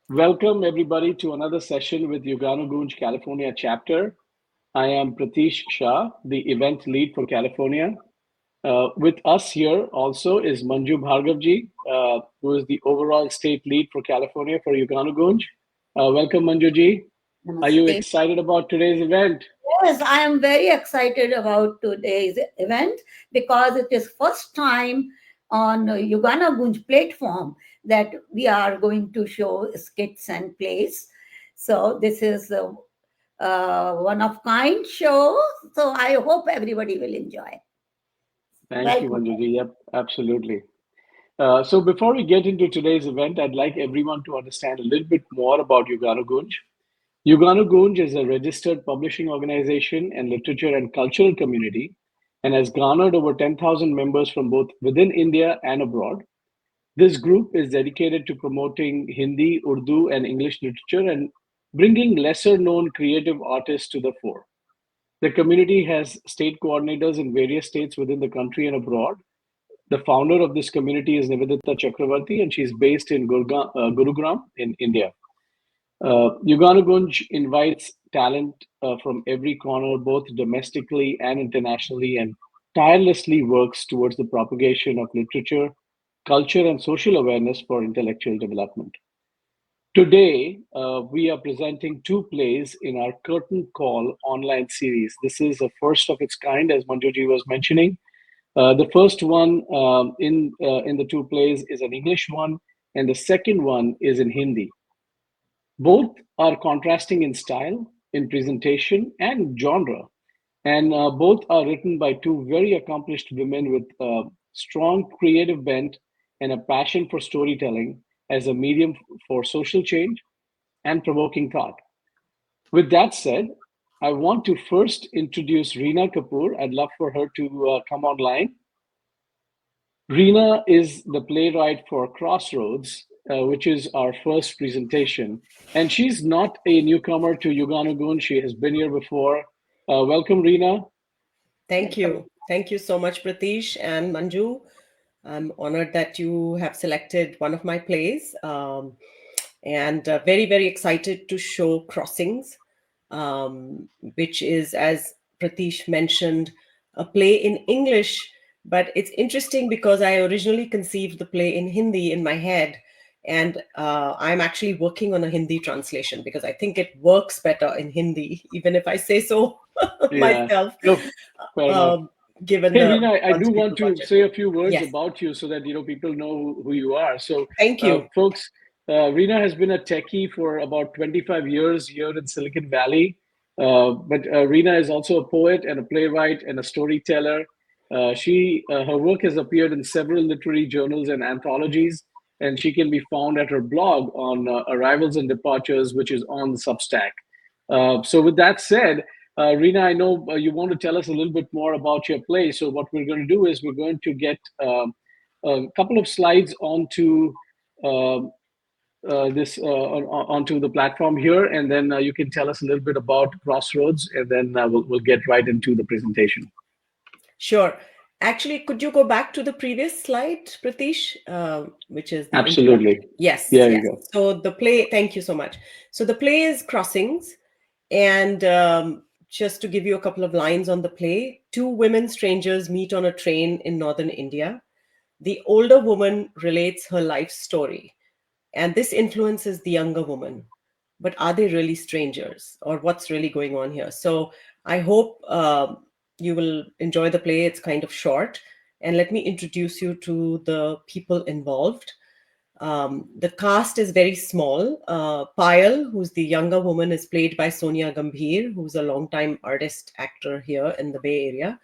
Welcome, everybody, to another session with Yuganugoonj California chapter. I am Pratish Shah, the event lead for California. With us here also is Manju Bhargavji, who is the overall state lead for California for Yuganugoonj. Welcome, Manjuji. Are you Namaste. excited about today's event? Yes, I am very excited about today's event because it is first time on Yuganugoonj platform that we are going to show skits and plays. So this is a one of kind show. So I hope everybody will enjoy. Thank you, Welcome. Manjuji. Yep, absolutely. So before we get into today's event, I'd like everyone to understand a little bit more about Yuganugoonj. Yuganugoonj is a registered publishing organization and literature and cultural community and has garnered over 10,000 members from both within India and abroad. This group is dedicated to promoting Hindi, Urdu, and English literature and bringing lesser known creative artists to the fore. The community has state coordinators in various states within the country and abroad. The founder of this community is Nivedita Chakravarti, and she's based in Gurugram in India. Yuganugunj invites talent from every corner, both domestically and internationally, and tirelessly works towards the propagation of literature, culture, and social awareness for intellectual development. Today, we are presenting two plays in our Curtain Call online series. This is the first of its kind, as Manjuji was mentioning. The first one in the two plays is an English one, and the second one is in Hindi. Both are contrasting in style, in presentation, and genre, and both are written by two very accomplished women with a strong creative bent and a passion for storytelling as a medium for social change and provoking thought. With that said, I want to first introduce Reena Kapoor. I'd love for her to come online. Reena is the playwright for Crossroads, which is our first presentation. And she's not a newcomer to Yuganugun. She has been here before. Welcome, Reena. Thank Welcome. you. Thank you so much, Pratish and Manju. I'm honored that you have selected one of my plays and very, very excited to show Crossings, which is, as Pratish mentioned, a play in English. But it's interesting because I originally conceived the play in Hindi in my head. And I'm actually working on a Hindi translation because I think it works better in Hindi, even if I say so Yeah, myself, no, fair enough. um, given Hey, the Reena, I once do want people to watch it. say a few words Yes, about you so that people know who you are. So, thank you. folks, Reena has been a techie for about 25 years here in Silicon Valley. But Reena is also a poet and a playwright and a storyteller. Her work has appeared in several literary journals and anthologies, and she can be found at her blog on Arrivals and Departures, which is on Substack. So, with that said, Reena, I know you want to tell us a little bit more about your play. So, what we're going to do is we're going to get a couple of slides onto um onto the platform here, and then you can tell us a little bit about Crossroads, and then we'll get right into the presentation. Sure. Actually, could you go back to the previous slide, Pratish, which is the Absolutely. introduction? Yes, There you yes. go. So the play, thank you so much. So the play is Crossings. And just to give you a couple of lines on the play, two women strangers meet on a train in northern India. The older woman relates her life story, and this influences the younger woman. But are they really strangers, or what's really going on here? So I hope you will enjoy the play. It's kind of short, and let me introduce you to the people involved. The cast is very small. Payal, who's the younger woman, is played by Sonia Gambhir, who's a longtime artist actor here in the Bay Area.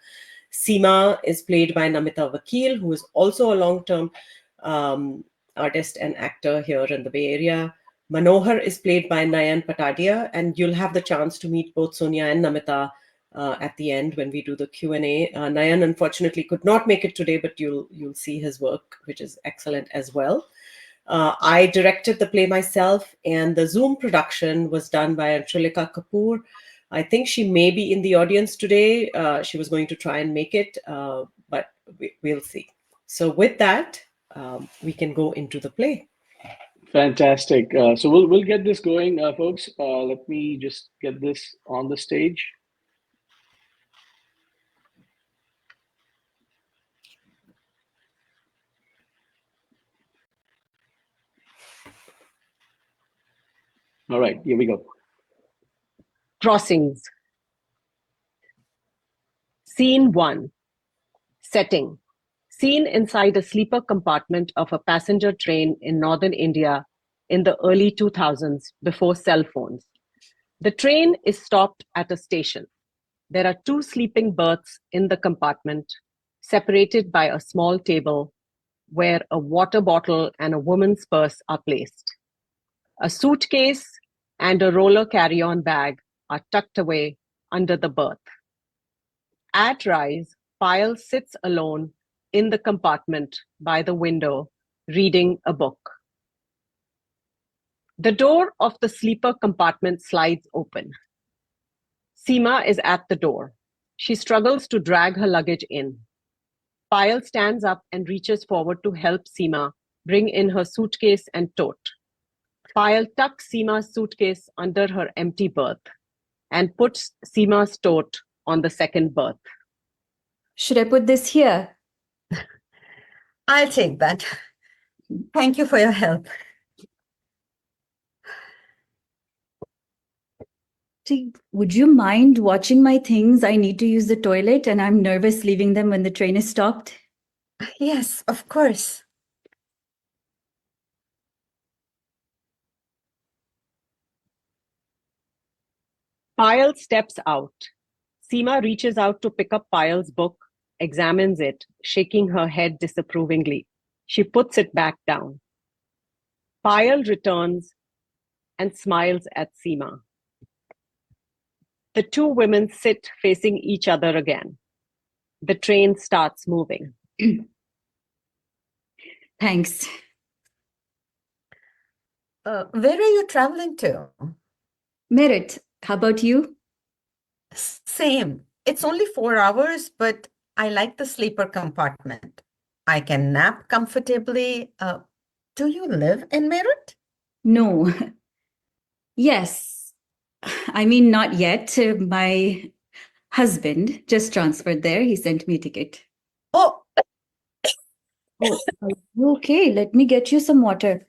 SEEMA is played by Namita Vakil, who is also a long-term um, artist and actor here in the Bay Area. Manohar is played by Nayan Patadia, and you'll have the chance to meet both Sonia and Namita at the end when we do the Q&A. Nayan unfortunately could not make it today, but you'll see his work, which is excellent as well. I directed the play myself, and the Zoom production was done by Anshulika Kapoor. I think she may be in the audience today. She was going to try and make it, but we'll see. So with that, we can go into the play. Fantastic. So we'll get this going, folks. Let me just get this on the stage. All right, here we go. Crossings. Scene 1. Setting. Scene inside a sleeper compartment of a passenger train in northern India in the early 2000s before cell phones. The train is stopped at a station. There are 2 sleeping berths in the compartment, separated by a small table where a water bottle and a woman's purse are placed. A suitcase and a roller carry-on bag are tucked away under the berth. At rise, Payal sits alone in the compartment by the window, reading a book. The door of the sleeper compartment slides open. SEEMA is at the door. She struggles to drag her luggage in. Payal stands up and reaches forward to help SEEMA bring in her suitcase and tote. Payal tucks SEEMA's suitcase under her empty berth and puts SEEMA's tote on the second berth. Should I put this here? I'll take that. Thank you for your help. Would you mind watching my things? I need to use the toilet and I'm nervous leaving them when the train is stopped. Yes, of course. Payal steps out. SEEMA reaches out to pick up Payal's book, examines it, shaking her head disapprovingly. She puts it back down. Payal returns and smiles at SEEMA. The 2 women sit facing each other again. The train starts moving. Thanks. Where are you traveling to? Merit, how about you? Same. It's only 4 hours, but I like the sleeper compartment. I can nap comfortably. Do you live in Meerut? No. Yes. I mean, not yet. My husband just transferred there. He sent me a ticket. Oh, Oh, are you okay? Let me get you some water.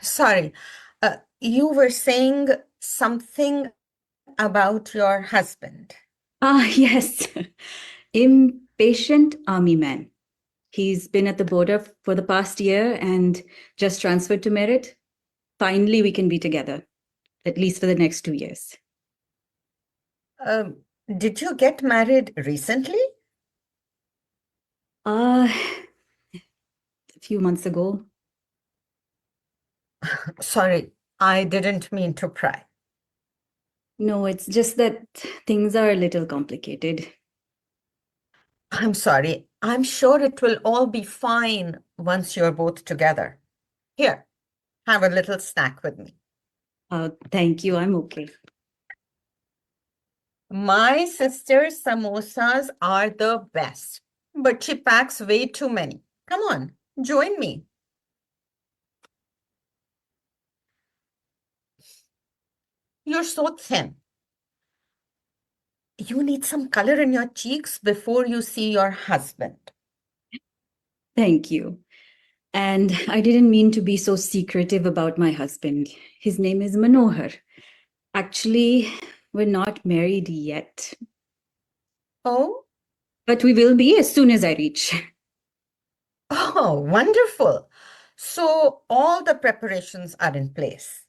sorry. You were saying something about your husband. Ah, yes. Impatient army man. He's been at the border for the past year and just transferred to Merit. Finally, we can be together, at least for the next 2 years. Did you get married recently? A few months ago. Sorry, I didn't mean to pry. No, it's just that things are a little complicated. I'm sorry. I'm sure it will all be fine once you're both together. Here, have a little snack with me. Thank you. I'm okay. My sister's samosas are the best, but she packs way too many. Come on, join me. You're so thin. You need some color in your cheeks before you see your husband. Thank you. And I didn't mean to be so secretive about my husband. His name is Manohar. Actually, we're not married yet, Oh, but we will be as soon as I reach. oh, wonderful. So all the preparations are in place.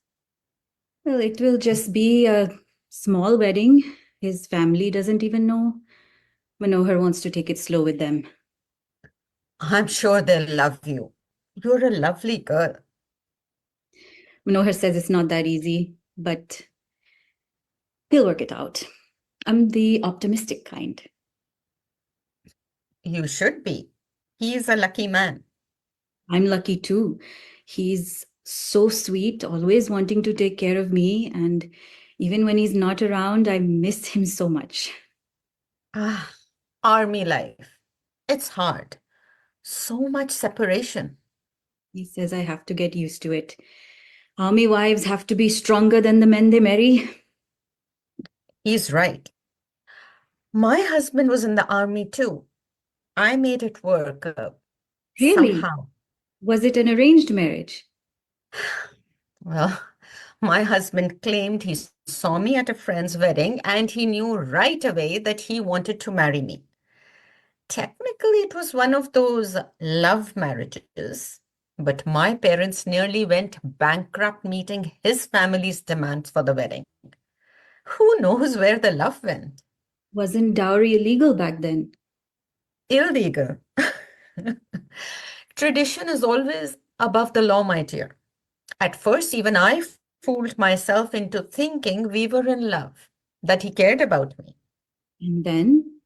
Well, it will just be a small wedding. His family doesn't even know. Manohar wants to take it slow with them. I'm sure they'll love you. You're a lovely girl. Manohar says it's not that easy, but he'll work it out. I'm the optimistic kind. You should be. He's a lucky man. I'm lucky too. He's so sweet, always wanting to take care of me, and Even when he's not around, I miss him so much. Ah, army life. It's hard. So much separation. He says I have to get used to it. Army wives have to be stronger than the men they marry. He's right. My husband was in the army too. I made it work Really? somehow. Was it an arranged marriage? Well, my husband claimed he saw me at a friend's wedding and he knew right away that he wanted to marry me. Technically, it was one of those love marriages, but my parents nearly went bankrupt meeting his family's demands for the wedding. Who knows where the love went? Wasn't dowry illegal back then? Illegal. Tradition is always above the law, my dear. At first, even I fooled myself into thinking we were in love, that he cared about me. And then?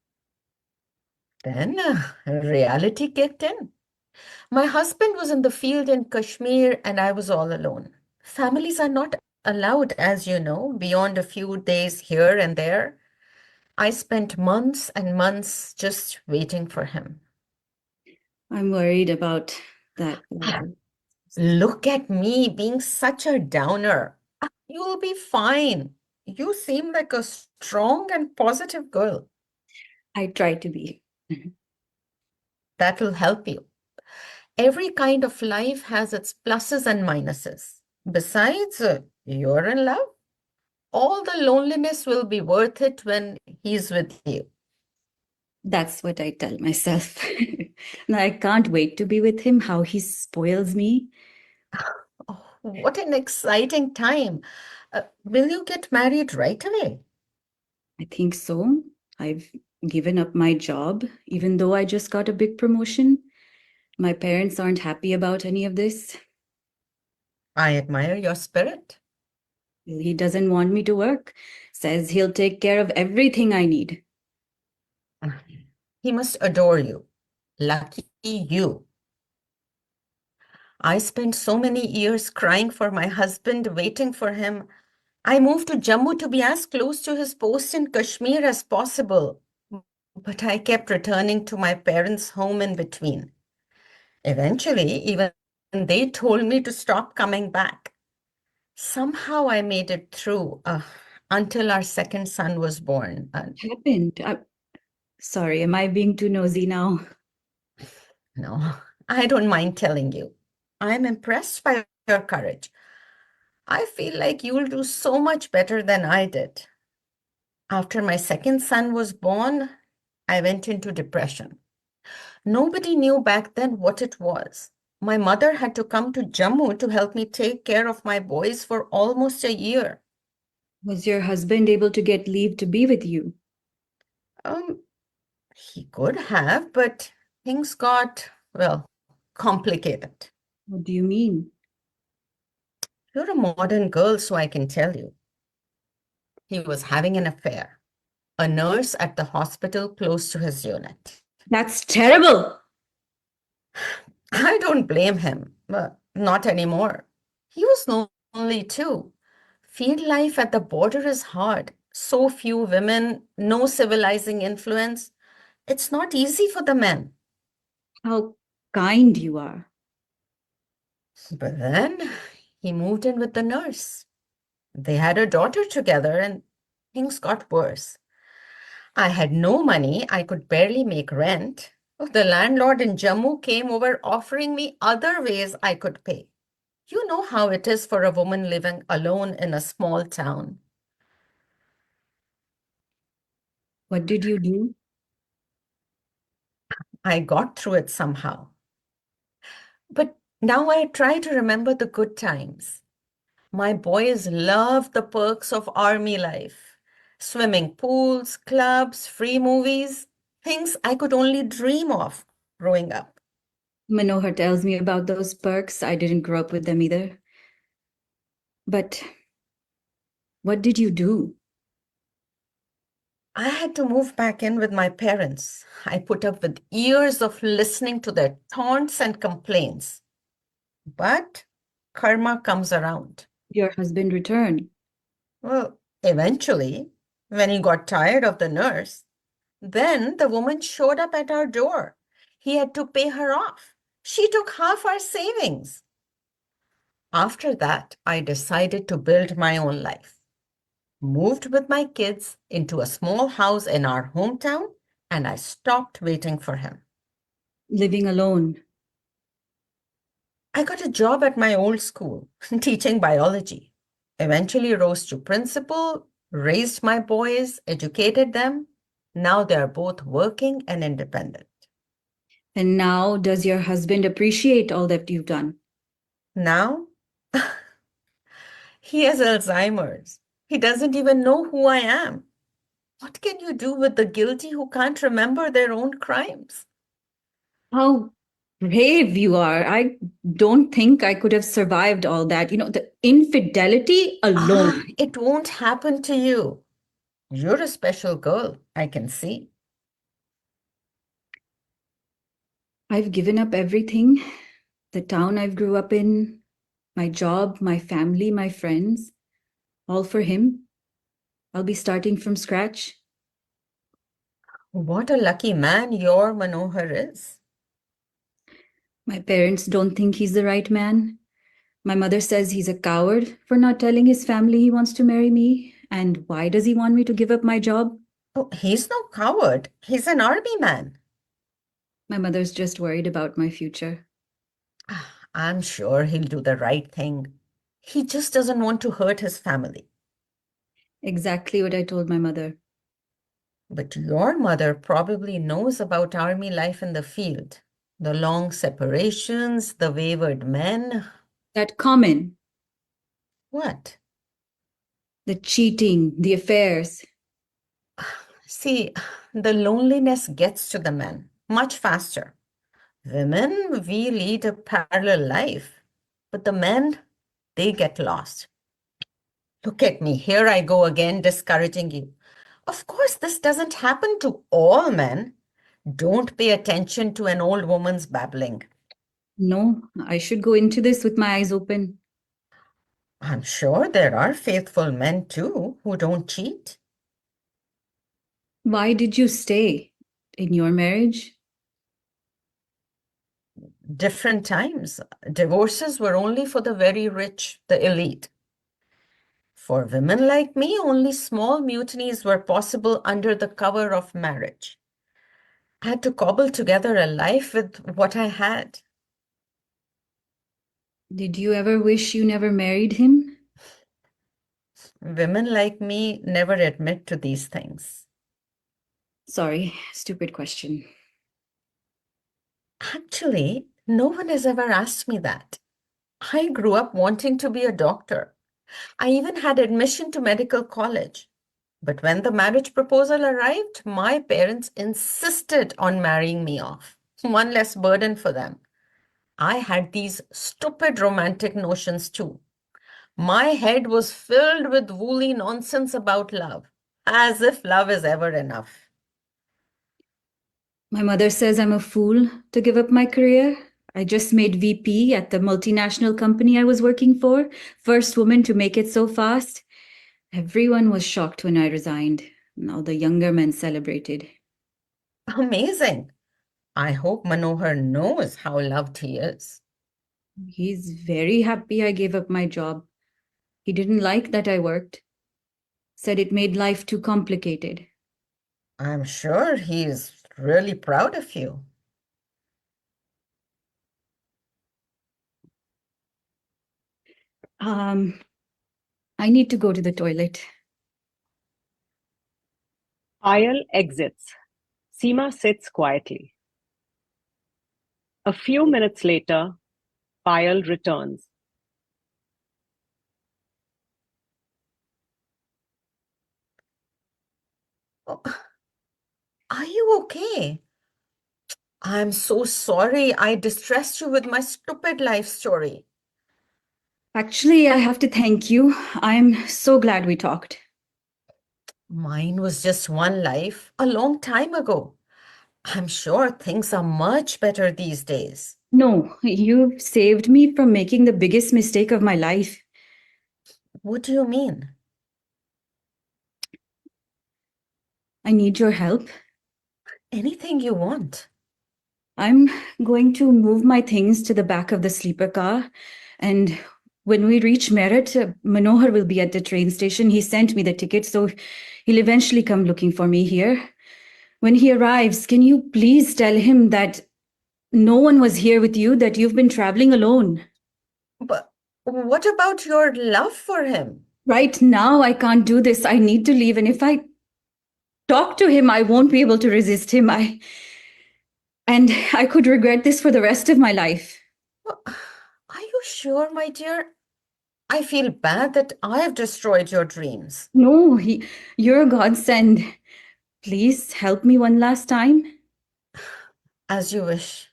Then reality kicked in. My husband was in the field in Kashmir and I was all alone. Families are not allowed, as you know, beyond a few days here and there. I spent months and months just waiting for him. I'm worried about that. Look at me being such a downer. You'll be fine. You seem like a strong and positive girl. I try to be. That'll help you. Every kind of life has its pluses and minuses. Besides, you're in love. All the loneliness will be worth it when he's with you. That's what I tell myself. And I can't wait to be with him, how he spoils me. Oh, what an exciting time. Will you get married right away? I think so. I've given up my job, even though I just got a big promotion. My parents aren't happy about any of this. I admire your spirit. He doesn't want me to work. Says he'll take care of everything I need. He must adore you. Lucky you. I spent so many years crying for my husband, waiting for him. I moved to Jammu to be as close to his post in Kashmir as possible. But I kept returning to my parents' home in between. Eventually, even they told me to stop coming back. Somehow I made it through until our second son was born. What happened? Sorry, am I being too nosy now? No, I don't mind telling you. I'm impressed by your courage. I feel like you'll do so much better than I did. After my second son was born, I went into depression. Nobody knew back then what it was. My mother had to come to Jammu to help me take care of my boys for almost a year. Was your husband able to get leave to be with you? He could have, but things got, well, complicated. What do you mean? You're a modern girl, so I can tell you. He was having an affair. A nurse at the hospital close to his unit. That's terrible. I don't blame him, but not anymore. He was lonely too. Field life at the border is hard. So few women, no civilizing influence. It's not easy for the men. How kind you are. But then he moved in with the nurse. They had a daughter together and things got worse. I had no money. I could barely make rent. The landlord in Jammu came over offering me other ways I could pay. You know how it is for a woman living alone in a small town. What did you do? I got through it somehow. But now I try to remember the good times. My boys love the perks of army life. Swimming pools, clubs, free movies, things I could only dream of growing up. Manohar tells me about those perks. I didn't grow up with them either. But what did you do? I had to move back in with my parents. I put up with years of listening to their taunts and complaints. But karma comes around. Your husband returned. Well, Eventually, when he got tired of the nurse, then the woman showed up at our door. He had to pay her off. She took half our savings. After that, I decided to build my own life. Moved with my kids into a small house in our hometown, and I stopped waiting for him. Living alone. I got a job at my old school, teaching biology. Eventually rose to principal, raised my boys, educated them. Now they're both working and independent. And now, does your husband appreciate all that you've done? Now, he has Alzheimer's. He doesn't even know who I am. What can you do with the guilty who can't remember their own crimes? How brave you are. I don't think I could have survived all that. You know, the infidelity alone. It won't happen to you. You're a special girl, I can see. I've given up everything. The town I grew up in, my job, my family, my friends, all for him. I'll be starting from scratch. What a lucky man your Manohar is. My parents don't think he's the right man. My mother says he's a coward for not telling his family he wants to marry me. And why does he want me to give up my job? Oh, he's no coward. He's an army man. My mother's just worried about my future. I'm sure he'll do the right thing. He just doesn't want to hurt his family. Exactly what I told my mother. But your mother probably knows about army life in the field. The long separations, the wayward men. That common, What? the cheating, the affairs. See, the loneliness gets to the men much faster. Women, we lead a parallel life. But the men, they get lost. Look at me, here I go again discouraging you. Of course, this doesn't happen to all men. Don't pay attention to an old woman's babbling. No, I should go into this with my eyes open. I'm sure there are faithful men too who don't cheat. Why did you stay in your marriage? Different times. Divorces were only for the very rich, the elite. For women like me, only small mutinies were possible under the cover of marriage. I had to cobble together a life with what I had. Did you ever wish you never married him? Women like me never admit to these things. Sorry, stupid question. Actually, no one has ever asked me that. I grew up wanting to be a doctor. I even had admission to medical college. But when the marriage proposal arrived, my parents insisted on marrying me off. One less burden for them. I had these stupid romantic notions too. My head was filled with woolly nonsense about love, as if love is ever enough. My mother says I'm a fool to give up my career. I just made VP at the multinational company I was working for. First woman to make it so fast. Everyone was shocked when I resigned. All the younger men celebrated. Amazing. I hope Manohar knows how loved he is. He's very happy I gave up my job. He didn't like that I worked. Said it made life too complicated. I'm sure he's really proud of you. I need to go to the toilet. Payal exits. SEEMA sits quietly. A few minutes later, Payal returns. Oh, are you okay? I'm so sorry I distressed you with my stupid life story. Actually, I have to thank you. I'm so glad we talked. Mine was just one life a long time ago. I'm sure things are much better these days. No, you've saved me from making the biggest mistake of my life. What do you mean? I need your help. Anything you want. I'm going to move my things to the back of the sleeper car. And when we reach Meerut, Manohar will be at the train station. He sent me the ticket, so he'll eventually come looking for me here. When he arrives, can you please tell him that no one was here with you, that you've been traveling alone? But what about your love for him? Right now, I can't do this. I need to leave. And if I talk to him, I won't be able to resist him. And I could regret this for the rest of my life. Are you sure, my dear? I feel bad that I've destroyed your dreams. No, you're a godsend. Please help me one last time. As you wish.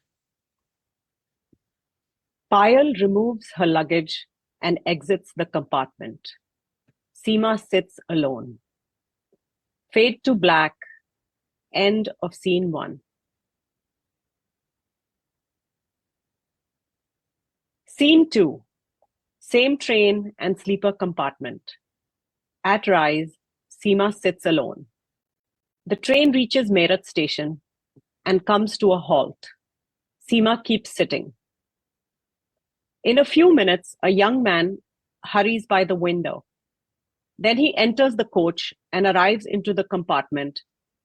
Payal removes her luggage and exits the compartment. SEEMA sits alone. Fade to black. End of scene 1. Scene 2. Same train and sleeper compartment. At rise, SEEMA sits alone. The train reaches Meerut station and comes to a halt. SEEMA keeps sitting. In a few minutes, a young man hurries by the window. Then he enters the coach and arrives into the compartment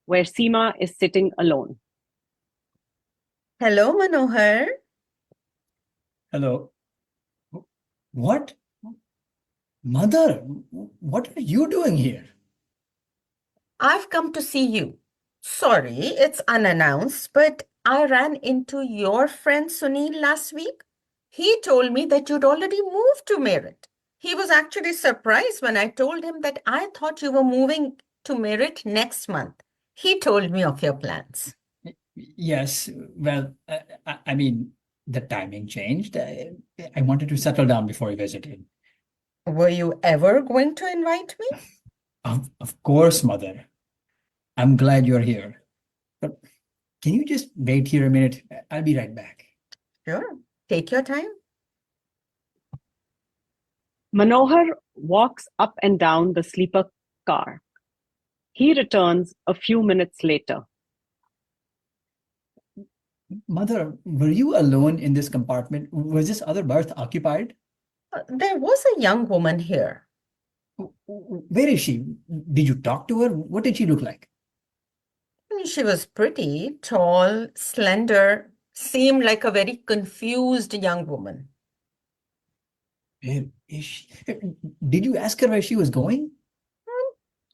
where SEEMA is sitting alone. Hello, Manohar. Hello. What? Mother, what are you doing here? I've come to see you. Sorry, it's unannounced, but I ran into your friend Sunil last week. He told me that you'd already moved to Meerut. He was actually surprised when I told him that I thought you were moving to Meerut next month. He told me of your plans. Yes, well, I mean, the timing changed. I wanted to settle down before we visited. Were you ever going to invite me? Of course, Mother. I'm glad you're here. But can you just wait here a minute? I'll be right back. Sure. Take your time. Manohar walks up and down the sleeper car. He returns a few minutes later. Mother, were you alone in this compartment? Was this other berth occupied? There was a young woman here. Where is she? Did you talk to her? What did she look like? She was pretty, tall, slender, seemed like a very confused young woman. Where is she? Did you ask her where she was going?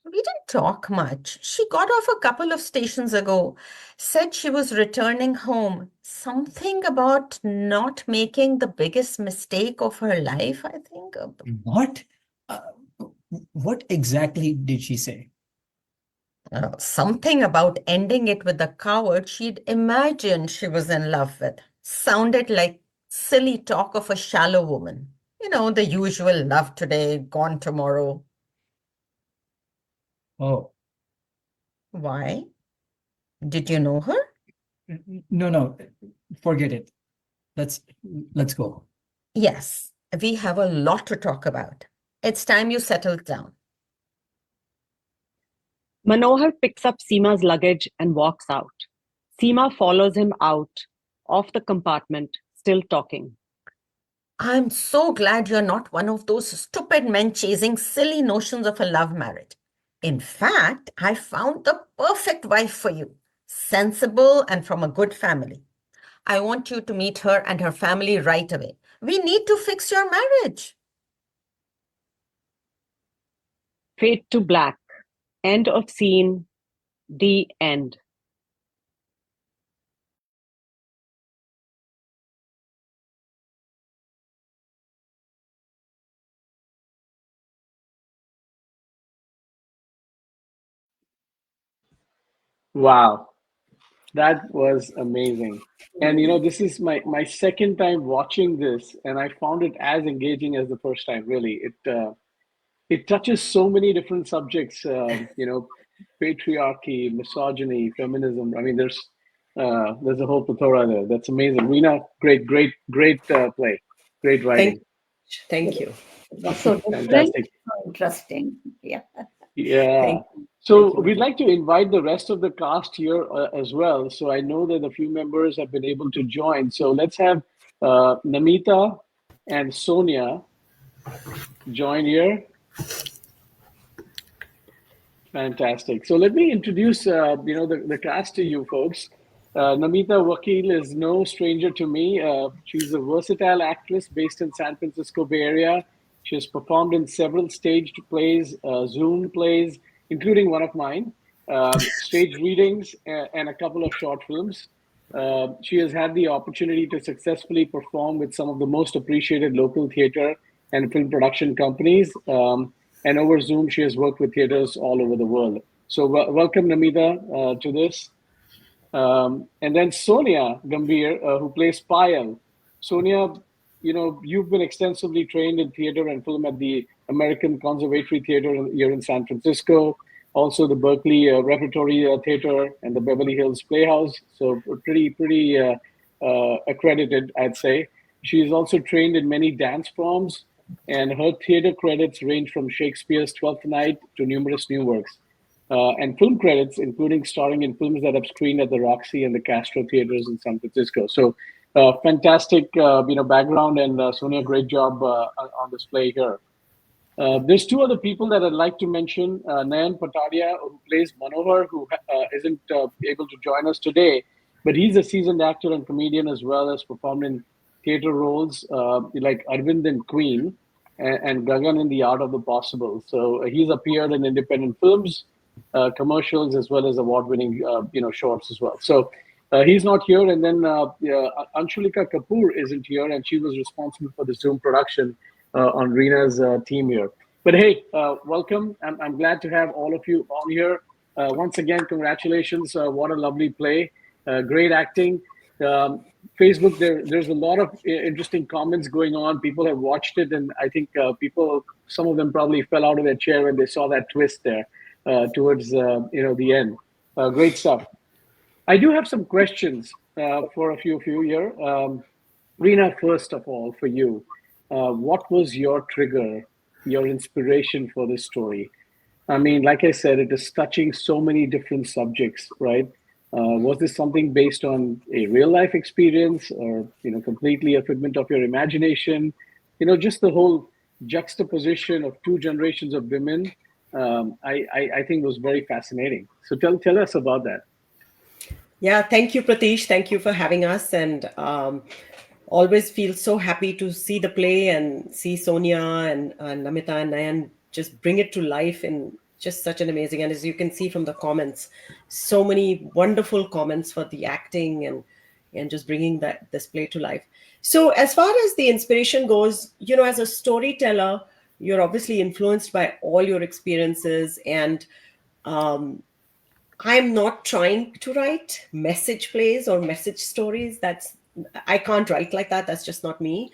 We didn't talk much. She got off a couple of stations ago, said she was returning home. Something about not making the biggest mistake of her life, I think. What? What exactly did she say? Something about ending it with the coward she'd imagined she was in love with. Sounded like silly talk of a shallow woman. You know, the usual love today, gone tomorrow. Oh, Why? Did you know her? no, forget it. Let's go. Yes, we have a lot to talk about. It's time you settled down. Manohar picks up SEEMA's luggage and walks out. SEEMA follows him out of the compartment, still talking. I'm so glad you're not one of those stupid men chasing silly notions of a love marriage. In fact, I found the perfect wife for you, sensible and from a good family. I want you to meet her and her family right away. We need to fix your marriage. Fade to black. End of scene. The end. Wow, that was amazing. And this is my second time watching this, and I found it as engaging as the first time. Really, it touches so many different subjects. Patriarchy, misogyny, feminism. I mean, there's a whole plethora there. That's amazing. Reena, great play, great writing. Thank you. That's so different, Fantastic. so interesting. Yeah. Yeah. Thank So you, we'd Manju. like to invite the rest of the cast here as well. So I know that a few members have been able to join. So let's have Namita and Sonia join here. Fantastic. So let me introduce, the cast to you folks. Namita Vakil is no stranger to me. She's a versatile actress based in San Francisco Bay Area. She has performed in several staged plays, Zoom plays, including one of mine, stage readings, and a couple of short films. She has had the opportunity to successfully perform with some of the most appreciated local theater and film production companies. And over Zoom, she has worked with theaters all over the world. So, welcome, Namita, to this. And then Sonia Gambhir, who plays Payal. Sonia, you've been extensively trained in theater and film at the American Conservatory Theater here in San Francisco, also the Berkeley Repertory Theater and the Beverly Hills Playhouse. So pretty accredited, I'd say. She's also trained in many dance forms, and her theater credits range from Shakespeare's Twelfth Night to numerous new works. And film credits, including starring in films that have screened at the Roxy and the Castro theaters in San Francisco. So, fantastic, background, and Sonia, great job on this play here. There's two other people that I'd like to mention. Nayan Patadia, who plays Manohar, who isn't able to join us today, but he's a seasoned actor and comedian as well as performed in theater roles like Arvind in Queen and Gagan in The Art of the Possible. So he's appeared in independent films, commercials, as well as award-winning, shorts as well. So he's not here. And then Anshulika Kapoor isn't here, and she was responsible for the Zoom production on REENA's team here. But hey, welcome. I'm glad to have all of you on here. Once again, congratulations. What a lovely play. Great acting. Facebook, there's a lot of interesting comments going on. People have watched it, and I think some of them probably fell out of their chair when they saw that twist there towards the end. Great stuff. I do have some questions for a few of you here. REENA, first of all, for you, what was your trigger, your inspiration for this story? I mean, like I said, it is touching so many different subjects, right? Was this something based on a real life experience, or completely a figment of your imagination? Just the whole juxtaposition of two generations of women, I think was very fascinating. So tell us about that. Yeah, thank you, Pratish. Thank you for having us, and always feel so happy to see the play and see Sonia and Namita and Nayan just bring it to life in just such an amazing, and as you can see from the comments, so many wonderful comments for the acting and just bringing this play to life. So as far as the inspiration goes, as a storyteller, you're obviously influenced by all your experiences, and I'm not trying to write message plays or message stories. I can't write like that. That's just not me.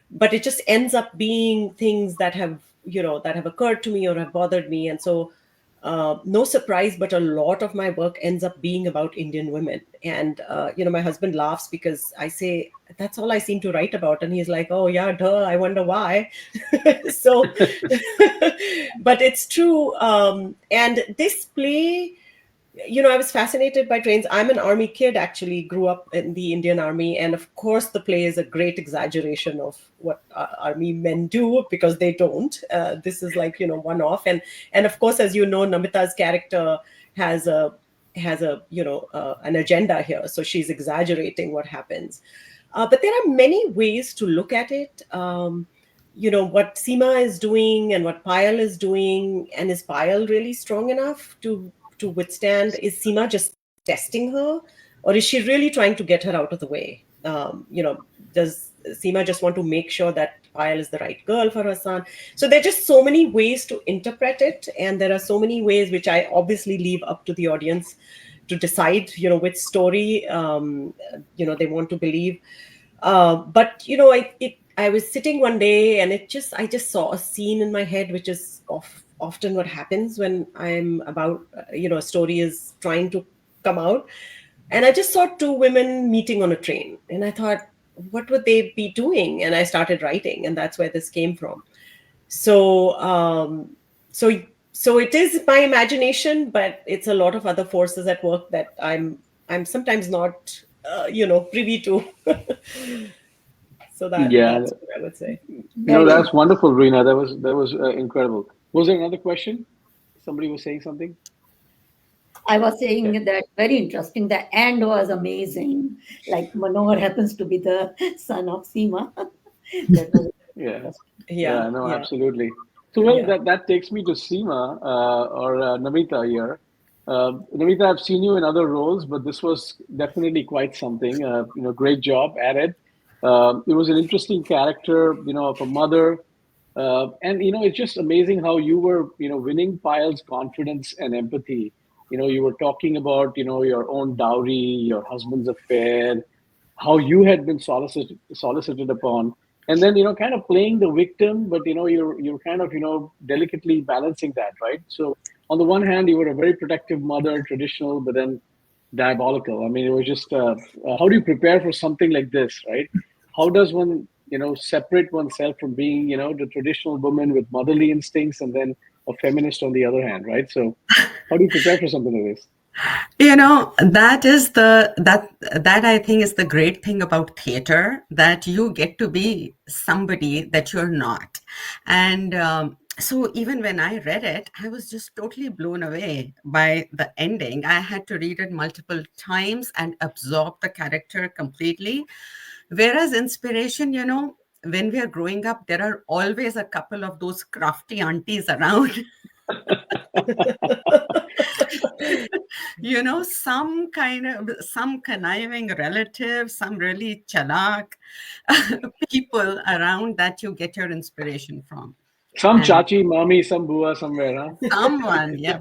But it just ends up being things that have occurred to me or have bothered me. And so no surprise, but a lot of my work ends up being about Indian women. And, my husband laughs because I say, that's all I seem to write about. And he's like, oh yeah, duh, I wonder why. So, but it's true. And this play, I was fascinated by trains. I'm an army kid, actually, grew up in the Indian Army. And of course, the play is a great exaggeration of what army men do, because they don't. This is like, one off. And of course, as you know, Namita's character has an agenda here. So she's exaggerating what happens. But there are many ways to look at it. What SEEMA is doing and what Payal is doing. And is Payal really strong enough to withstand? Is SEEMA just testing her, or is she really trying to get her out of the way? Does SEEMA just want to make sure that Payal is the right girl for her son? So there are just so many ways to interpret it, and there are so many ways which I obviously leave up to the audience to decide, which story they want to believe. But I was sitting one day, and I just saw a scene in my head, which is often what happens when I'm about, a story is trying to come out. And I just saw two women meeting on a train, and I thought, what would they be doing? And I started writing, and that's where this came from. So So it is my imagination, but it's a lot of other forces at work that I'm sometimes not, privy to. So Yeah, that's what I would say. no, Very that's wonderful, Reena. That was incredible. Was there another question? Somebody was saying something. I was Yeah, saying that very interesting. The end was amazing. Like Manohar happens to be the son of Seema. That was yeah, interesting. Yeah, yeah. No, yeah, absolutely. So, well, yeah. that takes me to Seema or Namita here. Namita, I've seen you in other roles, but this was definitely quite something. Great job at it. It was an interesting character, of a mother. And it's just amazing how you were, winning Payal's confidence and empathy. You were talking about, your own dowry, your husband's affair, how you had been solicited upon, and then kind of playing the victim, but you're kind of delicately balancing that, right? So on the one hand, you were a very protective mother, traditional, but then diabolical. I mean, it was just how do you prepare for something like this, right? How does one separate oneself from being the traditional woman with motherly instincts and then a feminist on the other hand, right? So how do you prepare for something like this? That is that I think is the great thing about theater, that you get to be somebody that you're not. And so even when I read it, I was just totally blown away by the ending. I had to read it multiple times and absorb the character completely. Whereas inspiration, when we are growing up, there are always a couple of those crafty aunties around. Some conniving relative, some really chalak people around that you get your inspiration from. Some And chachi, mommy, some bua somewhere, huh? someone, yeah.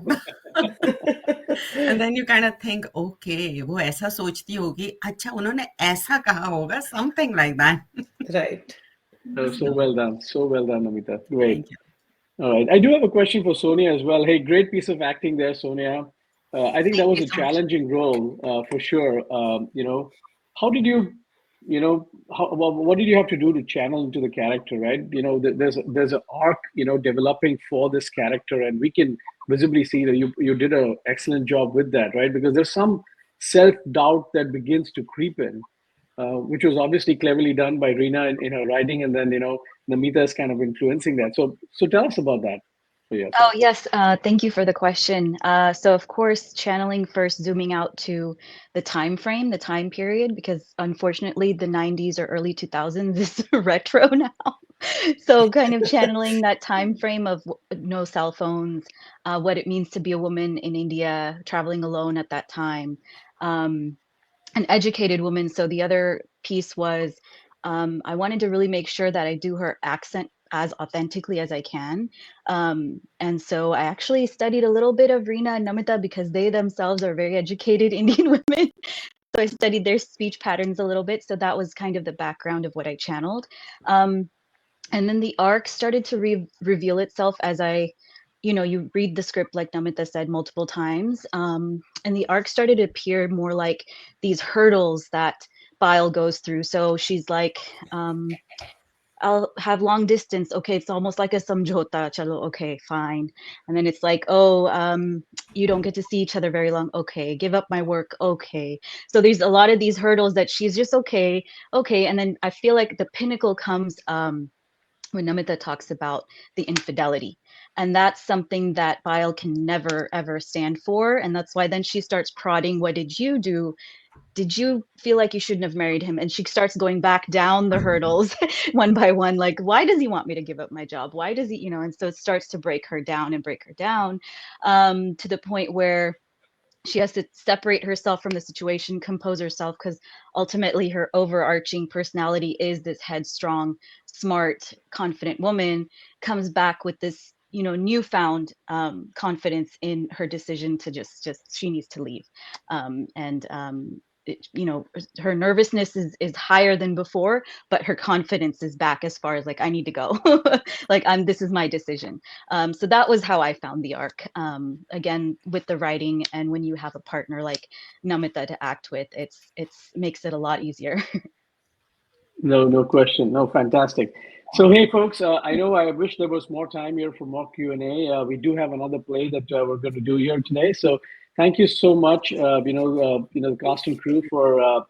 And then you kind of think, okay, वो ऐसा सोचती होगी, अच्छा उन्होंने ऐसा कहा होगा, something like that. Right. So well done. So well done, Namita. Great. Thank you. All right. I do have a question for Sonia as well. Hey, great piece of acting there, Sonia. I think that Thank was you a so much. challenging role for sure. How did you, what did you have to do to channel into the character, right? There's an arc, developing for this character, and we can visibly see that you did an excellent job with that, right? Because there's some self-doubt that begins to creep in, which was obviously cleverly done by Reena in her writing, and then Namita is kind of influencing that. So tell us about that for Oh, yourself. yes. Thank you for the question. So, of course, channeling first, zooming out to the time frame, the time period, because unfortunately, the 90s or early 2000s is retro now. So, kind of channeling that time frame of no cell phones, what it means to be a woman in India, traveling alone at that time, an educated woman. So, the other piece was I wanted to really make sure that I do her accent as authentically as I can. And so I actually studied a little bit of Reena and Namita because they themselves are very educated Indian women. So I studied their speech patterns a little bit. So that was kind of the background of what I channeled. And then the arc started to reveal itself as you read the script, like Namita said, multiple times. And the arc started to appear more like these hurdles that Bile goes through. So she's like, I'll have long distance. Okay, it's almost like a samjhota. Chalo, okay, fine. And then it's like, oh, you don't get to see each other very long. Okay, give up my work. Okay. So there's a lot of these hurdles that she's just okay. And then I feel like the pinnacle comes when Namita talks about the infidelity. And that's something that Bile can never, ever stand for. And that's why then she starts prodding, what did you do? Did you feel like you shouldn't have married him? And she starts going back down the hurdles one by one, like, why does he want me to give up my job? Why does he, and so it starts to break her down to the point where she has to separate herself from the situation, compose herself, because ultimately her overarching personality is this headstrong, smart, confident woman, comes back with this newfound confidence in her decision to just she needs to leave. And her nervousness is higher than before, but her confidence is back as far as like, I need to go. Like, this is my decision. So that was how I found the arc. Again, with the writing, and when you have a partner like Namita to act with, it's makes it a lot easier. No question. No, fantastic. So hey folks, I know I wish there was more time here for more Q&A. We do have another play that we're going to do here today. So thank you so much, the cast and crew for